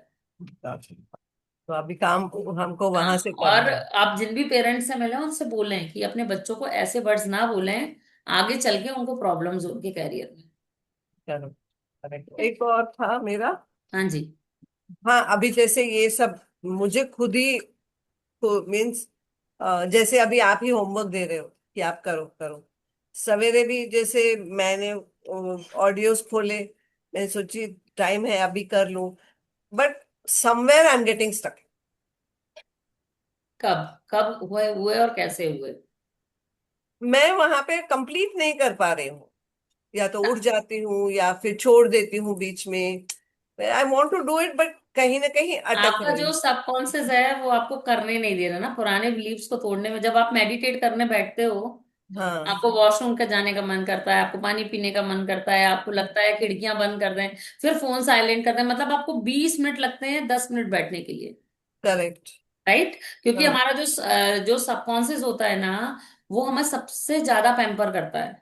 तो अभी काम हमको हाँ, वहां से और करना है। आप जिन भी पेरेंट्स से मिले उनसे बोलें कि अपने बच्चों को ऐसे वर्ड्स ना बोलें, आगे चल के उनको प्रॉब्लम्स हो उनके कैरियर में। चलो, करेक्ट। एक और था मेरा। हाँ जी। हाँ, अभी जैसे ये सब मुझे खुद ही मीन्स, जैसे अभी आप ही होमवर्क दे रहे हो कि आप करो करो, सवेरे भी जैसे मैंने ऑडियोज खोले, मैंने सोची टाइम है अभी कर लूं, but somewhere I am getting stuck. कब कब हुए हुए और कैसे हुए? मैं वहां पे कंप्लीट नहीं कर पा रही हूँ, या तो उठ जाती हूँ या फिर छोड़ देती हूँ बीच में। I want to do it but कहीं ना कहीं अटक आपका रही जो हूँ। सबकॉन्शियस है वो आपको करने नहीं दे रहा ना, पुराने बिलीव्स को तोड़ने में। जब आप मेडिटेट करने बैठते हो, हाँ, आपको वॉशरूम का जाने का मन करता है, आपको पानी पीने का मन करता है, आपको लगता है खिड़कियां बंद कर दें, फिर फोन साइलेंट कर दें, मतलब आपको 20 मिनट लगते हैं 10 मिनट बैठने के लिए। करेक्ट। राइट? क्योंकि हाँ, हमारा जो सबकॉन्शियस होता है ना, वो हमें सबसे ज्यादा पैम्पर करता है।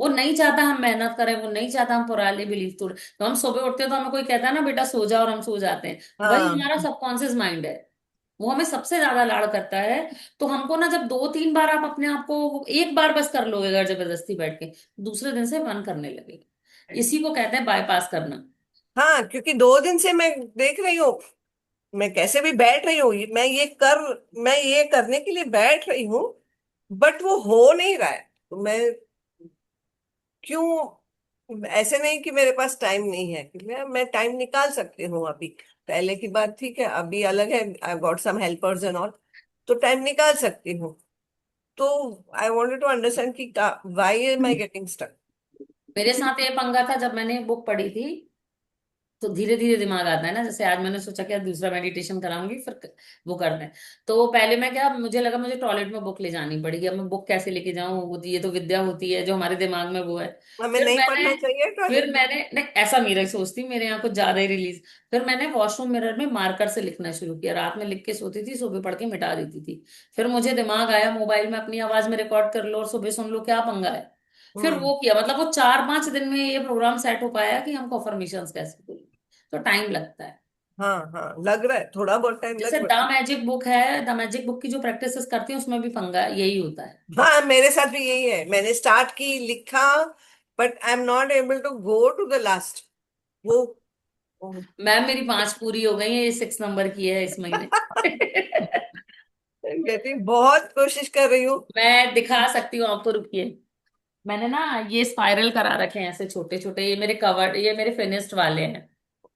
वो नहीं चाहता हम मेहनत करें, वो नहीं चाहता हम पुराने बिलीफ तोड़े। तो हम सुबह उठते हैं तो हमें कोई कहता है ना बेटा सो जा, और हम सो जाते हैं। वही हाँ, हमारा सबकॉन्शियस माइंड है, वो हमें सबसे ज्यादा लाड़ करता है। तो हमको ना, जब 2-3 बार आप अपने आप को, एक बार बस कर लोगे अगर जबरदस्ती बैठ के, दूसरे दिन से मन करने लगेगा। इसी को कहते हैं बाईपास करना। हाँ, क्योंकि 2 दिन से मैं देख रही हूँ, मैं कैसे भी बैठ रही हूँ, मैं ये करने के लिए बैठ रही हूँ, बट वो हो नहीं रहा है। तो मैं क्यों, ऐसे नहीं कि मेरे पास टाइम नहीं है, कि मैं टाइम निकाल सकती हूँ अभी। पहले की बात ठीक है, अभी अलग है, I got some helpers and all, तो टाइम निकाल सकती हूँ। तो आई वांटेड टू अंडरस्टैंड कि why am I getting stuck. मेरे साथ ये पंगा था जब मैंने बुक पढ़ी थी। तो धीरे धीरे दिमाग आता है ना, जैसे आज मैंने सोचा कि आज दूसरा मेडिटेशन कराऊंगी, फिर वो करना है। तो पहले मैं क्या, मुझे लगा मुझे टॉयलेट में बुक ले जानी पड़ेगी। अब मैं बुक कैसे लेके जाऊं, ये तो विद्या होती है जो हमारे दिमाग में वो है। हमें फिर नहीं मैंने पढ़ना चाहिए फिर टॉयलेट में? मैंने नहीं, ऐसा मेरा सोचती, मेरे यहाँ कुछ ज्यादा ही रिलीज। फिर मैंने वॉशरूम मिरर में मार्कर से लिखना शुरू किया, रात में लिख के सोती थी, सुबह पढ़ के मिटा देती थी। फिर मुझे दिमाग आया मोबाइल में अपनी आवाज में रिकॉर्ड कर लो और सुबह सुन लो, क्या पंगा है। फिर हम्म। वो किया, मतलब वो 4-5 दिन में ये प्रोग्राम सेट हो पाया कि हमको अफर्मेशंस कैसे बोलूं। तो टाइम लगता है। हाँ, हाँ, लग रहा है, थोड़ा बहुत टाइम जैसे लग द रहा मैजिक बुक है, द मैजिक बुक की जो प्रैक्टिसेस करती है उसमें भी पंगा यही होता है। है। हाँ, मेरे साथ भी यही है, मैंने स्टार्ट की, लिखा, but I am not able to go to the last. वो वो- मैम मेरी 5 पूरी हो गई है, ये 6 नंबर की है इस महीने। कहती बहुत कोशिश कर रही हूँ। मैं दिखा सकती हूँ आपको, रुकिए। मैंने ना ये स्पाइरल करा रखे हैं ऐसे छोटे छोटे, ये मेरे कवर, ये मेरे फिनिश्ड वाले हैं।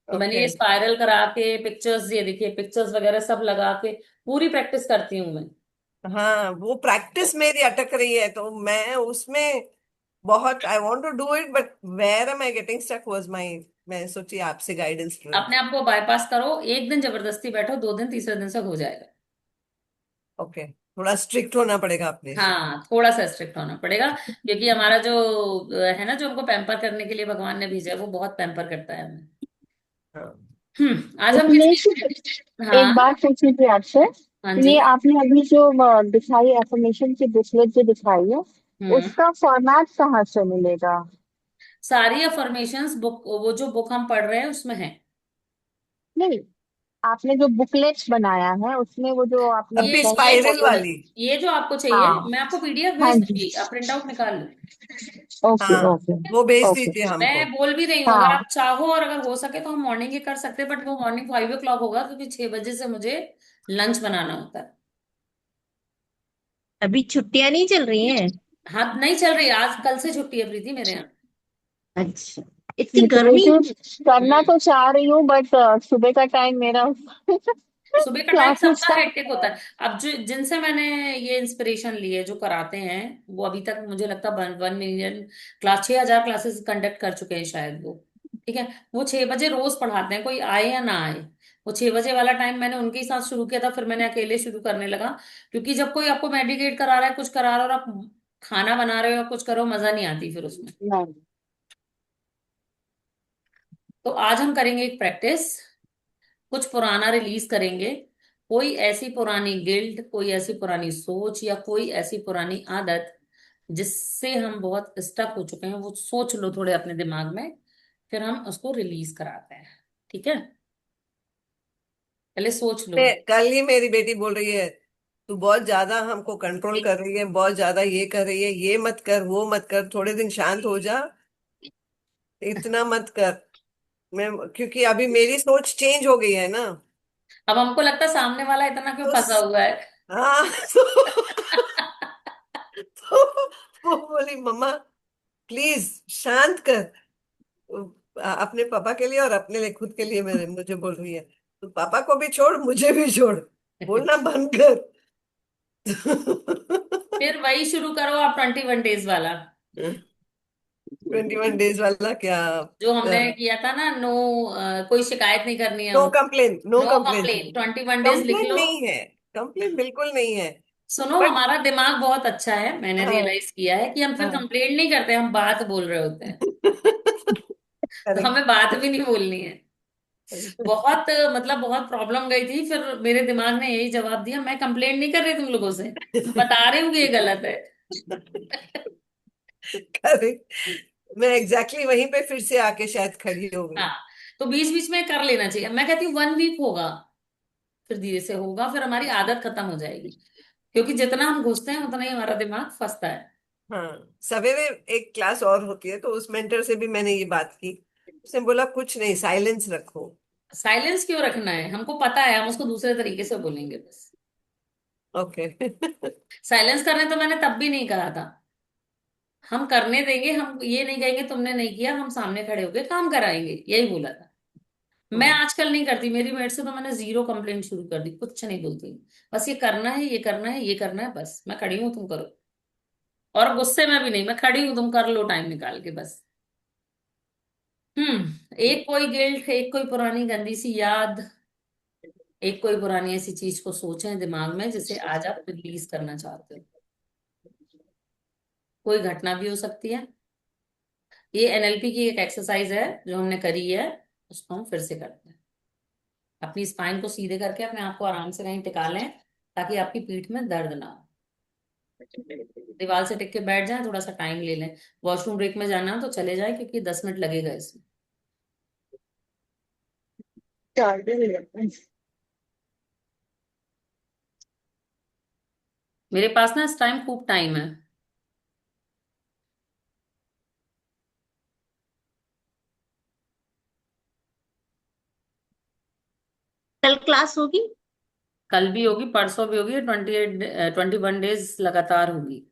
तो मैंने ओके। ये स्पाइरल करा के पिक्चर्स, ये देखिए पिक्चर्स वगैरह सब लगा के पूरी प्रैक्टिस करती हूँ मैं। हाँ, वो प्रैक्टिस मेरी अटक रही है, तो मैं उसमें बहुत I want to do it, but where am I getting stuck was my, मैं सोची आपसे गाइडेंस लूं। अपने आप को बाईपास करो, एक दिन जबरदस्ती बैठो, 2 दिन, तीसरे दिन से हो जाएगा। ओके, थोड़ा स्ट्रिक्ट होना पड़ेगा अपने से। हाँ, थोड़ा सा स्ट्रिक्ट होना पड़ेगा, क्योंकि हमारा जो है ना, जो हमको पैम्पर करने के लिए भगवान ने भेजा है, वो बहुत पैम्पर करता है हमें। हाँ। आज हम किस उपनिषद, लिए, एक हाँ। बात पूछी थी आपसे। हाँ ये जी। आपने अभी जो दिखाई एफर्मेशन की बुकलेट जो दिखाई है, हम्म। उसका फॉर्मेट कहाँ से मिलेगा? सारी अफर्मेशंस बुक, वो जो बुक हम पढ़ रहे हैं उसमें है। नहीं, आपने जो बुकलेट्स बनाया है उसमें वो जो आपने अभी ये टेक्स्ट स्पाइरल फोटो में। वाली। ये जो आपको चाहिए, हाँ। मैं आपको पीडीएफ हाँ भेज जी। दूंगी, आप प्रिंट आउट निकाल लो। ओके हाँ, ओके। वो भेज ओके। दीजिए हमको। मैं बोल भी रही हूँ, अगर हाँ। आप चाहो और अगर हो सके तो हम मॉर्निंग ही कर सकते हैं, बट वो मॉर्निंग 5 o'clock होगा, क्योंकि 6 बजे से मुझे लंच बनाना होता है। अभी छुट्टियां नहीं चल रही हैं? हाँ, नहीं चल रही, आज कल से छुट्टी है प्रीति मेरे यहाँ। अच्छा, इतनी गर्मी। लिटरेचर करना हम्म। तो चाह रही हूँ बट सुबह का टाइम मेरा सुबह का टाइम क्लासेस सबका का। हेक्टिक होता है। अब जो जिनसे मैंने ये इंस्पिरेशन ली है, जो कराते हैं, वो अभी तक मुझे लगता है 1 मिलियन क्लास, 6,000 क्लासेस कंडक्ट कर चुके हैं शायद वो। ठीक है। वो 6 बजे रोज पढ़ाते हैं, कोई आए या ना आए। वो 6 बजे वाला टाइम मैंने उनके साथ शुरू किया था, फिर मैंने अकेले शुरू करने लगा। क्योंकि जब कोई आपको मेडिकेट करा रहा है, कुछ करा रहा है, और आप खाना बना रहे हो या कुछ करो, मजा नहीं आती फिर उसमें। नहीं। तो आज हम करेंगे एक प्रैक्टिस, कुछ पुराना रिलीज करेंगे। कोई ऐसी पुरानी गिल्ट, कोई ऐसी पुरानी सोच, या कोई ऐसी पुरानी आदत जिससे हम बहुत स्टक हो चुके हैं, वो सोच लो थोड़े अपने दिमाग में। फिर हम उसको रिलीज कराते हैं। ठीक है, पहले सोच लो। कल ही मेरी बेटी बोल रही है, तू बहुत ज्यादा हमको कंट्रोल कर रही है, बहुत ज्यादा ये कर रही है, ये मत कर, वो मत कर, थोड़े दिन शांत हो जा, इतना मत कर। मैं, क्योंकि अभी मेरी सोच चेंज हो गई है ना। अब हमको लगता है सामने वाला इतना क्यों तो फंसा हुआ है। हाँ तो वो बोली, मम्मा प्लीज शांत कर। अपने पापा के लिए और अपने लिए, खुद के लिए मेरे मुझे बोल रही है, तो पापा को भी छोड़, मुझे भी छोड़, बोलना बंद कर। फिर वही शुरू करो आप, 21 डेज वाला। 21 डेज वाला क्या? जो हमने किया था ना, नो, कोई शिकायत नहीं करनी है नो हमको। Complain, no no complain. Complain, 21 days लिख कंप्लेन लो। नहीं है, कंप्लेन बिल्कुल नहीं है। सुनो, बट हमारा दिमाग बहुत अच्छा है, मैंने हाँ, रियलाइज किया है कि हम फिर हाँ। कंप्लेंट नहीं करते, हम बात बोल रहे होते हैं। तो करेक्ट। हमें बात भी नहीं बोलनी है। बहुत मतलब बहुत प्रॉब्लम गई थी, फिर मेरे दिमाग ने यही जवाब दिया, मैं कंप्लेंट नहीं कर रही तुम लोगों से, मैं बता रही हूँ कि ये गलत है। करेक्ट। मैं एग्जैक्टली वहीं पे फिर से आके शायद खड़ी हो गई। हाँ, तो बीच बीच में कर लेना चाहिए। मैं कहती हूँ 1 वीक होगा, फिर धीरे से होगा, फिर हमारी आदत खत्म हो जाएगी। क्योंकि जितना हम घुसते हैं उतना ही हमारा दिमाग फंसता है। हाँ, सवेरे एक क्लास और होती है, तो उस मेंटर से भी मैंने ये बात की। उसने बोला कुछ नहीं, साइलेंस रखो। साइलेंस क्यों रखना है, हमको पता है, हम उसको दूसरे तरीके से बोलेंगे बस। ओके। साइलेंस करने तो मैंने तब भी नहीं कहा था। हम करने देंगे, हम ये नहीं कहेंगे तुमने नहीं किया, हम सामने खड़े होके काम कराएंगे, यही बोला था। मैं आजकल नहीं करती, मेरी मेड से तो मैंने जीरो कंप्लेंट शुरू कर दी, कुछ नहीं बोलती। बस ये करना है, ये करना है, ये करना है, बस मैं खड़ी हूँ, तुम करो। और गुस्से में भी नहीं, मैं खड़ी हूँ, तुम कर लो टाइम निकाल के बस। एक कोई गिल्ट, एक कोई पुरानी गंदी सी याद, एक कोई पुरानी ऐसी चीज को सोचें दिमाग में जिसे आज आप रिलीज करना चाहते हो। कोई घटना भी हो सकती है। ये एनएलपी की एक एक्सरसाइज है जो हमने करी है, उसको हम फिर से करते हैं। अपनी स्पाइन को सीधे करके अपने आप को आराम से कहीं टिका लें, ताकि आपकी पीठ में दर्द ना हो। दीवार से टिक के बैठ जाएं, थोड़ा सा टाइम ले लें। वॉशरूम ब्रेक में जाना हो तो चले जाएं, क्योंकि 10 मिनट लगेगा इसमें। मेरे पास ना इस टाइम खूब टाइम है। कल क्लास होगी? कल भी होगी, परसों भी होगी, 21 डेज लगातार होगी।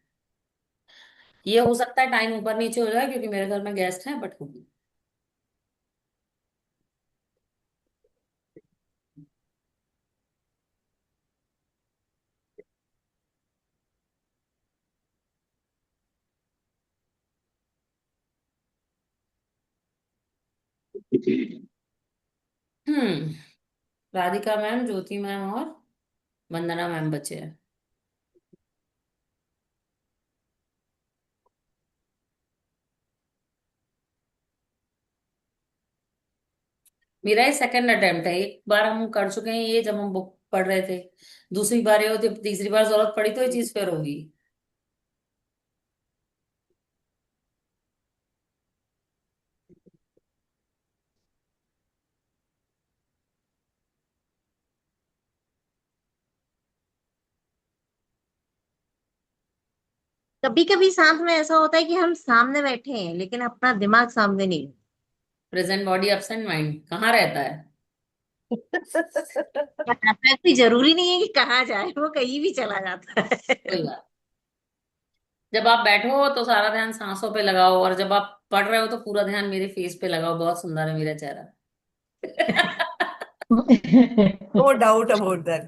ये हो सकता है टाइम ऊपर नीचे हो जाए, क्योंकि मेरे घर में गेस्ट हैं, बट होगी। हम्म राधिका मैम, ज्योति मैम और वंदना मैम बचे हैं। मेरा ये सेकंड अटेम्प्ट है, एक बार हम कर चुके हैं ये, जब हम बुक पढ़ रहे थे। दूसरी बार ये होती, तीसरी बार जरूरत पड़ी तो ये चीज फिर होगी। कभी कभी साथ में ऐसा होता है कि हम सामने बैठे हैं लेकिन अपना दिमाग सामने नहीं। प्रेजेंट बॉडी एब्सेंट माइंड कहाँ रहता है। ऐसा कोई जरूरी नहीं है कि कहा जाए, वो कहीं भी चला जाता है। कोई बात। जब आप बैठो हो तो सारा ध्यान सांसों पे लगाओ, और जब आप पढ़ रहे हो तो पूरा ध्यान मेरे फेस पे लगाओ। बहुत सुंदर है मेरा चेहरा। No doubt about that.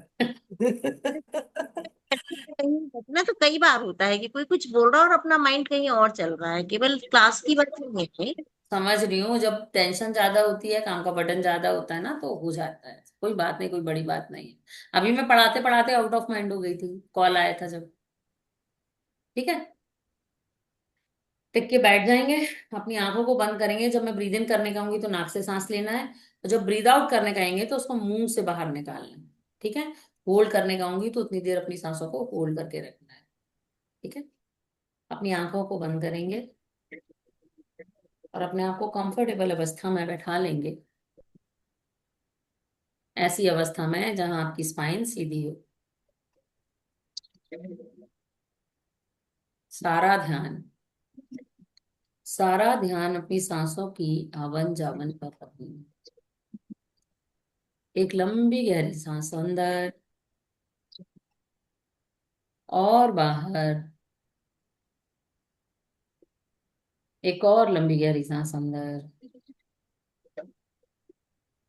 ना तो कई बार होता है कि कोई कुछ बोल रहा है और अपना माइंड कहीं और चल रहा है, केवल क्लास की बात नहीं है। समझ रही हूँ, जब टेंशन ज्यादा होती है, काम का बर्डन ज्यादा होता है ना, तो हो जाता है। कोई बात नहीं, कोई बड़ी बात नहीं है। अभी मैं पढ़ाते पढ़ाते आउट ऑफ माइंड हो गई थी, कॉल आया था जब। ठीक है, टिक के बैठ जाएंगे, अपनी आंखों को बंद करेंगे। जब मैं ब्रीद इन करने कहूंगी तो नाक से सांस लेना है, और जब ब्रीद आउट करने कहेंगे तो उसको मुंह से बाहर निकालना है। ठीक है, होल्ड करने कहूंगी तो उतनी देर अपनी सांसों को होल्ड करके रखना है। ठीक है, अपनी आंखों को बंद करेंगे और अपने आप को कंफर्टेबल अवस्था में बैठा लेंगे, ऐसी अवस्था में जहां आपकी स्पाइन सीधी हो। सारा ध्यान, सारा ध्यान अपनी सांसों की आवन जावन पर रखेंगे। एक लंबी गहरी सांस अंदर और बाहर, एक और लंबी गहरी सांस अंदर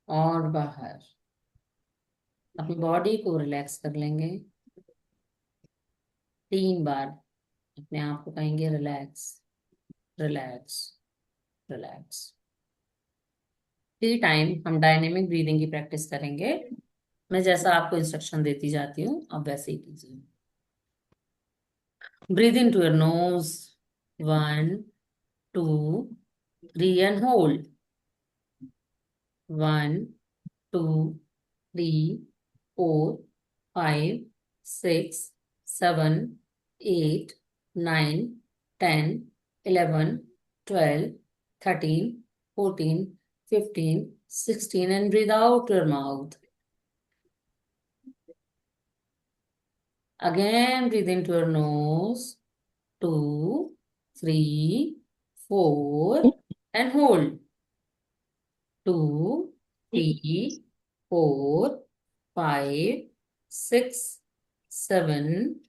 और बाहर। अपनी बॉडी को रिलैक्स कर लेंगे। 3 बार अपने आप को कहेंगे रिलैक्स, रिलैक्स, रिलैक्स। 3 टाइम हम डायनेमिक ब्रीदिंग की प्रैक्टिस करेंगे। मैं जैसा आपको इंस्ट्रक्शन देती जाती हूँ, आप वैसे ही कीजिए। Breathe in to your nose, 1, 2, 3 and hold. 1, 2, 3, 4, 5, 6, 7, 8, 9, 10, 11, 12, 13, 14, 15, 16, and breathe out your mouth. Again, breathe into your nose, 2, 3, 4, and hold. 2, 3, 4, 5, 6, 7,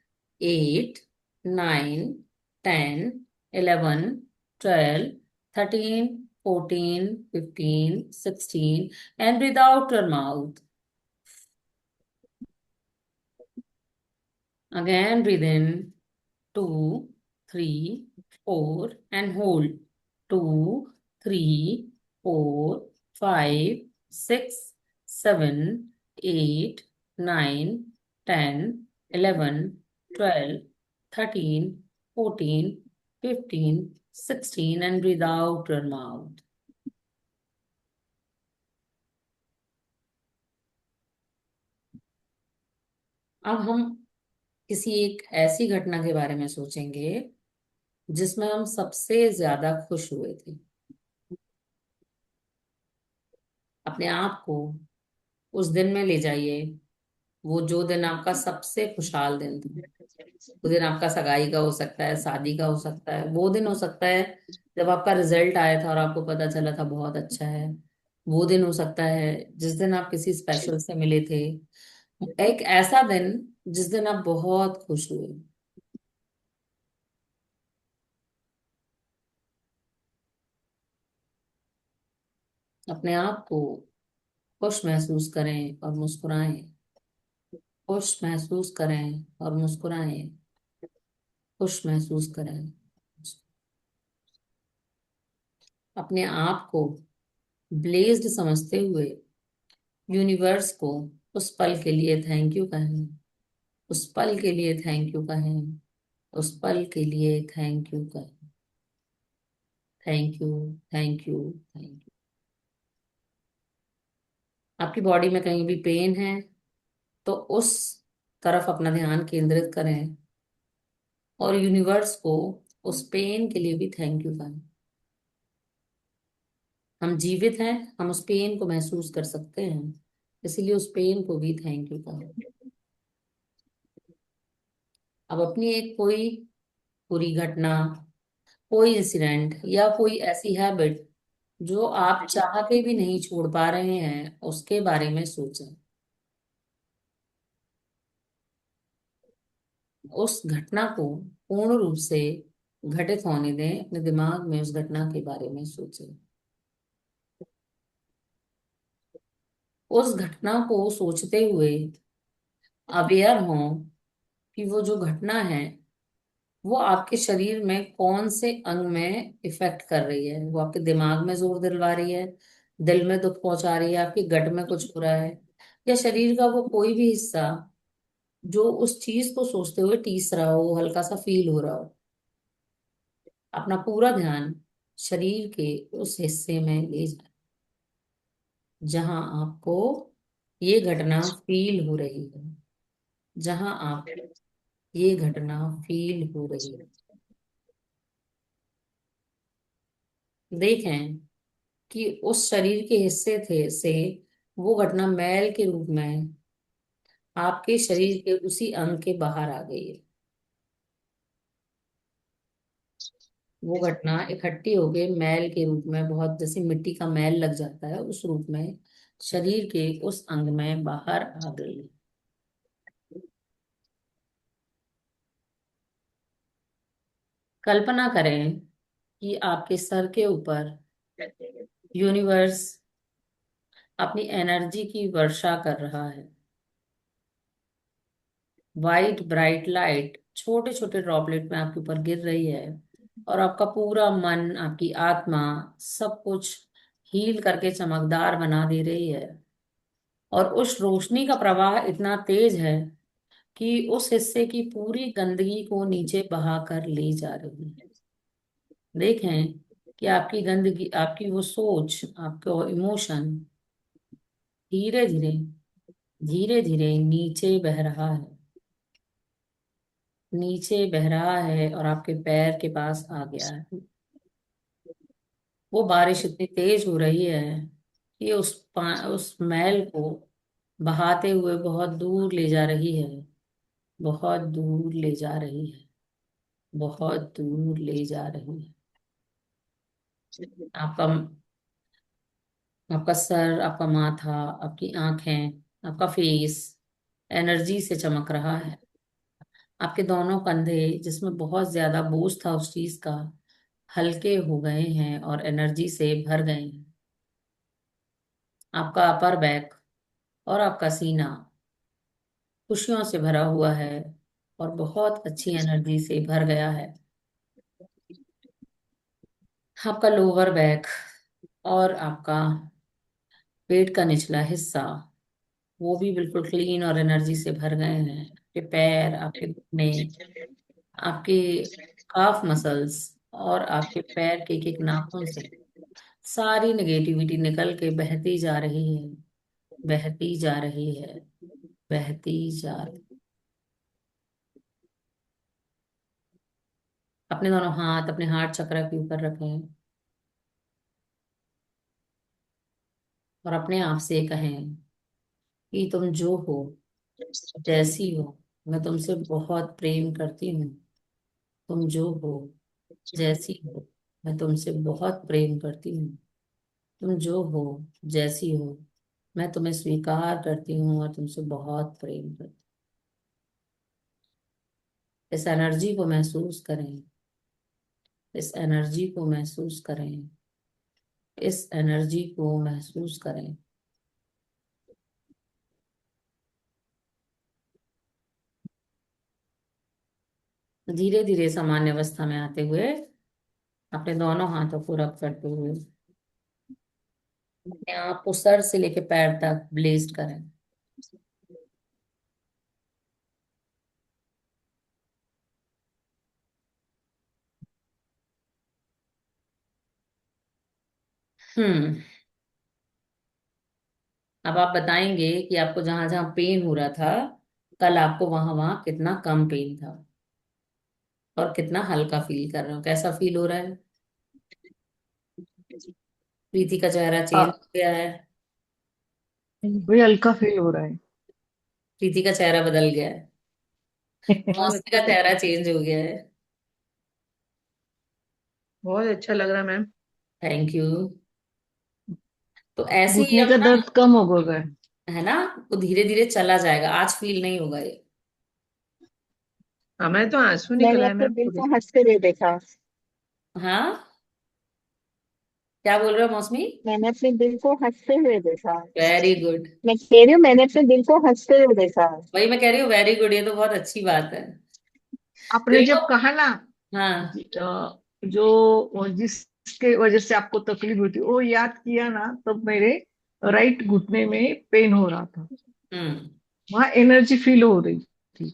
8, 9, 10, 11, 12, 13, 14, 15, 16, and breathe out your mouth. Again, breathe in, 2, 3, 4, and hold. 2, 3, 4, 5, 6, 7, 8, 9, 10, 11, 12, 13, 14, 15, 16, and breathe out your mouth. अब हम किसी एक ऐसी घटना के बारे में सोचेंगे जिसमें हम सबसे ज्यादा खुश हुए थे। अपने आप को उस दिन में ले जाइए, वो जो दिन आपका सबसे खुशहाल दिन था। वो दिन आपका सगाई का हो सकता है, शादी का हो सकता है, वो दिन हो सकता है जब आपका रिजल्ट आया था और आपको पता चला था बहुत अच्छा है। वो दिन हो सकता है जिस दिन आप किसी स्पेशल से मिले थे। एक ऐसा दिन जिस दिन आप बहुत खुश हुए। अपने आप को खुश महसूस करें और मुस्कुराएं। खुश महसूस करें और मुस्कुराएं। खुश महसूस करें। अपने आप को ब्लेस्ड समझते हुए यूनिवर्स को उस पल के लिए थैंक यू कहें। उस पल के लिए थैंक यू कहें। उस पल के लिए थैंक यू कहें। Thank you, thank you, thank you. आपकी बॉडी में कहीं भी पेन है तो उस तरफ अपना ध्यान केंद्रित करें और यूनिवर्स को उस पेन के लिए भी थैंक यू कहें। हम जीवित हैं, हम उस पेन को महसूस कर सकते हैं, इसीलिए उस पेन को भी थैंक यू कहें। अब अपनी एक कोई बुरी घटना, कोई इंसिडेंट या कोई ऐसी हैबिट जो आप चाह के भी नहीं छोड़ पा रहे हैं, उसके बारे में सोचें। उस घटना को पूर्ण रूप से घटित होने दें। अपने दिमाग में उस घटना के बारे में सोचें। उस घटना को सोचते हुए अवेयर हों कि वो जो घटना है वो आपके शरीर में कौन से अंग में इफेक्ट कर रही है। वो आपके दिमाग में जोर दिलवा रही है, दिल में दुख पहुंचा रही है, आपके गट में कुछ हो रहा है, या शरीर का वो कोई भी हिस्सा जो उस चीज को सोचते हुए टीस रहा हो, हल्का सा फील हो रहा हो। अपना पूरा ध्यान शरीर के उस हिस्से में ले जाए जहां आपको ये घटना फील हो रही है, जहां आप ये घटना फील हो रही है। देखें कि उस शरीर के हिस्से थे से वो घटना मैल के रूप में आपके शरीर के उसी अंग के बाहर आ गई है। वो घटना इकट्ठी हो गई मैल के रूप में, बहुत जैसे मिट्टी का मैल लग जाता है उस रूप में, शरीर के उस अंग में बाहर आ गई। कल्पना करें कि आपके सर के ऊपर यूनिवर्स अपनी एनर्जी की वर्षा कर रहा है। वाइट ब्राइट लाइट छोटे छोटे ड्रॉपलेट में आपके ऊपर गिर रही है, और आपका पूरा मन, आपकी आत्मा, सब कुछ हील करके चमकदार बना दे रही है। और उस रोशनी का प्रवाह इतना तेज है कि उस हिस्से की पूरी गंदगी को नीचे बहा कर ले जा रही है। देखें कि आपकी गंदगी, आपकी वो सोच, आपका इमोशन धीरे धीरे धीरे धीरे नीचे बह रहा है, नीचे बह रहा है और आपके पैर के पास आ गया है। वो बारिश इतनी तेज हो रही है कि उस मैल को बहाते हुए बहुत दूर ले जा रही है, बहुत दूर ले जा रही है, बहुत दूर ले जा रही है। आपका आपका सर, आपका माथा, आपकी आंखें, आपका फेस एनर्जी से चमक रहा है। आपके दोनों कंधे, जिसमें बहुत ज्यादा बोझ था उस चीज का, हल्के हो गए हैं और एनर्जी से भर गए हैं। आपका अपर बैक और आपका सीना खुशियों से भरा हुआ है और बहुत अच्छी एनर्जी से भर गया है। आपका लोअर बैक और आपका पेट का निचला हिस्सा, वो भी बिल्कुल क्लीन और एनर्जी से भर गए हैं। आपके पैर, आपके घुटने, आपके काफ मसल्स और आपके पैर के एक नाखून से सारी नेगेटिविटी निकल के बहती जा रही है, बहती जा रही है, बहती जा रही। अपने दोनों हाथ अपने हार्ट चक्र के ऊपर रखें और अपने आप से कहें कि तुम जो हो, जैसी हो, मैं तुमसे बहुत प्रेम करती हूँ। तुम जो हो, जैसी हो, मैं तुमसे बहुत प्रेम करती हूँ। तुम जो हो, जैसी हो, मैं तुम्हें स्वीकार करती हूँ और तुमसे बहुत प्रेम करती हूँ। इस एनर्जी को महसूस करें, इस एनर्जी को महसूस करें, इस एनर्जी को महसूस करें। धीरे धीरे सामान्य अवस्था में आते हुए अपने दोनों हाथों को रब करते हुए अपने आप को सर से लेकर पैर तक ब्लेस्ड करें। हम्म। अब आप बताएंगे कि आपको जहां जहां पेन हो रहा था कल, आपको वहां वहां कितना कम पेन था और कितना हल्का फील कर रहे हो, कैसा फील हो रहा है। प्रीति का चेहरा चेंज हाँ, हो गया है। भी हल्का फील हो रहा है। प्रीति का चेहरा बदल गया है। बहुत मौसी अच्छा का लग चेहरा रहा है। चेंज हो गया है। बहुत अच्छा लग रहा है मैम। Thank you. तो ऐसे ही घुटने का अपना, दर्द कम हो गया है। है ना, वो धीरे धीरे चला जाएगा, आज फील नहीं होगा ये। हमें तो आंसू मैंने निकला है अपने मैम दिल पूरे। को हंसते हुए देखा। हाँ, क्या बोल रहे हो मौसमी। मैंने अपने दिल को हंसते हुए देखा। Very good. मैं कह रही हूँ मैंने अपने दिल को हंसते हुए देखा। वही मैं कह रही हूँ, वेरी गुड, ये तो बहुत अच्छी बात है। आपने देखो। जब कहा ना हाँ। जो जिसके वजह से आपको तकलीफ होती वो याद किया ना, तब मेरे राइट घुटने में पेन हो रहा था। हम्म। वहां एनर्जी फील हो रही थी।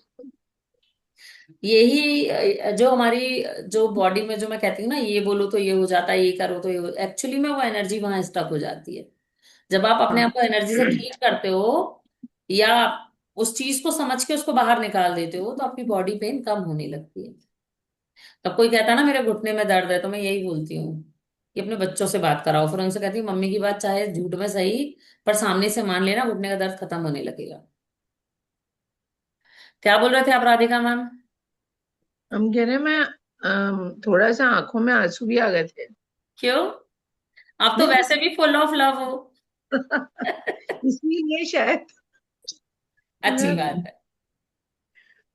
यही जो हमारी जो बॉडी में जो मैं कहती हूँ ना, ये बोलो तो ये हो जाता है, ये करो तो ये, एक्चुअली में वो एनर्जी वहां स्टक हो जाती है। जब आप अपने आप हाँ। को एनर्जी से क्लीन करते हो, या उस चीज को समझ के उसको बाहर निकाल देते हो, तो आपकी बॉडी पेन कम होने लगती है। तब कोई कहता है ना मेरे घुटने में दर्द है, तो मैं यही बोलती हूँ कि अपने बच्चों से बात कराओ। फिर उनसे कहती हूँ मम्मी की बात चाहे झूठ में सही, पर सामने से मान लेना, घुटने का दर्द खत्म होने लगेगा। क्या बोल रहे थे आप, राधिका मैम? हम कह रहे हैं, मैं थोड़ा सा आंखों में आंसू भी आ गए थे। क्यों? आप तो नहीं। वैसे भी फुल ऑफ लव हो। इसलिए शायद अच्छी बात है।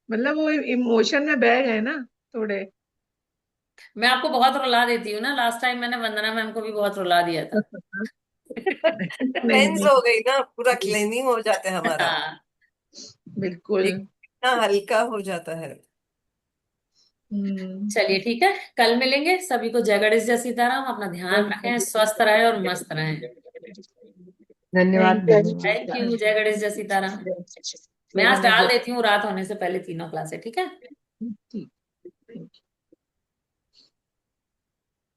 मतलब वो इमोशन में बह गए ना थोड़े। मैं आपको बहुत रुला देती हूँ ना, लास्ट टाइम मैंने वंदना मैम को भी बहुत रुला दिया था। नहीं क्लेंस नहीं। हो गई ना, पूरा क्लीनिंग हो जाता है हमारा, हाँ। बिल्कुल। एक इतना हल्का हो जाता है। हम्म। चलिए ठीक है, कल मिलेंगे। सभी को जय गणेश, जय सीताराम। अपना ध्यान रखें, स्वस्थ रहे और मस्त रहें। धन्यवाद थैंक थैंक धन्यवाद। यू। जय गणेश, जय सीताराम। मैं जय आज गणेश डाल जय। देती हूँ रात होने से पहले तीनों क्लासें, ठीक है? ठीक।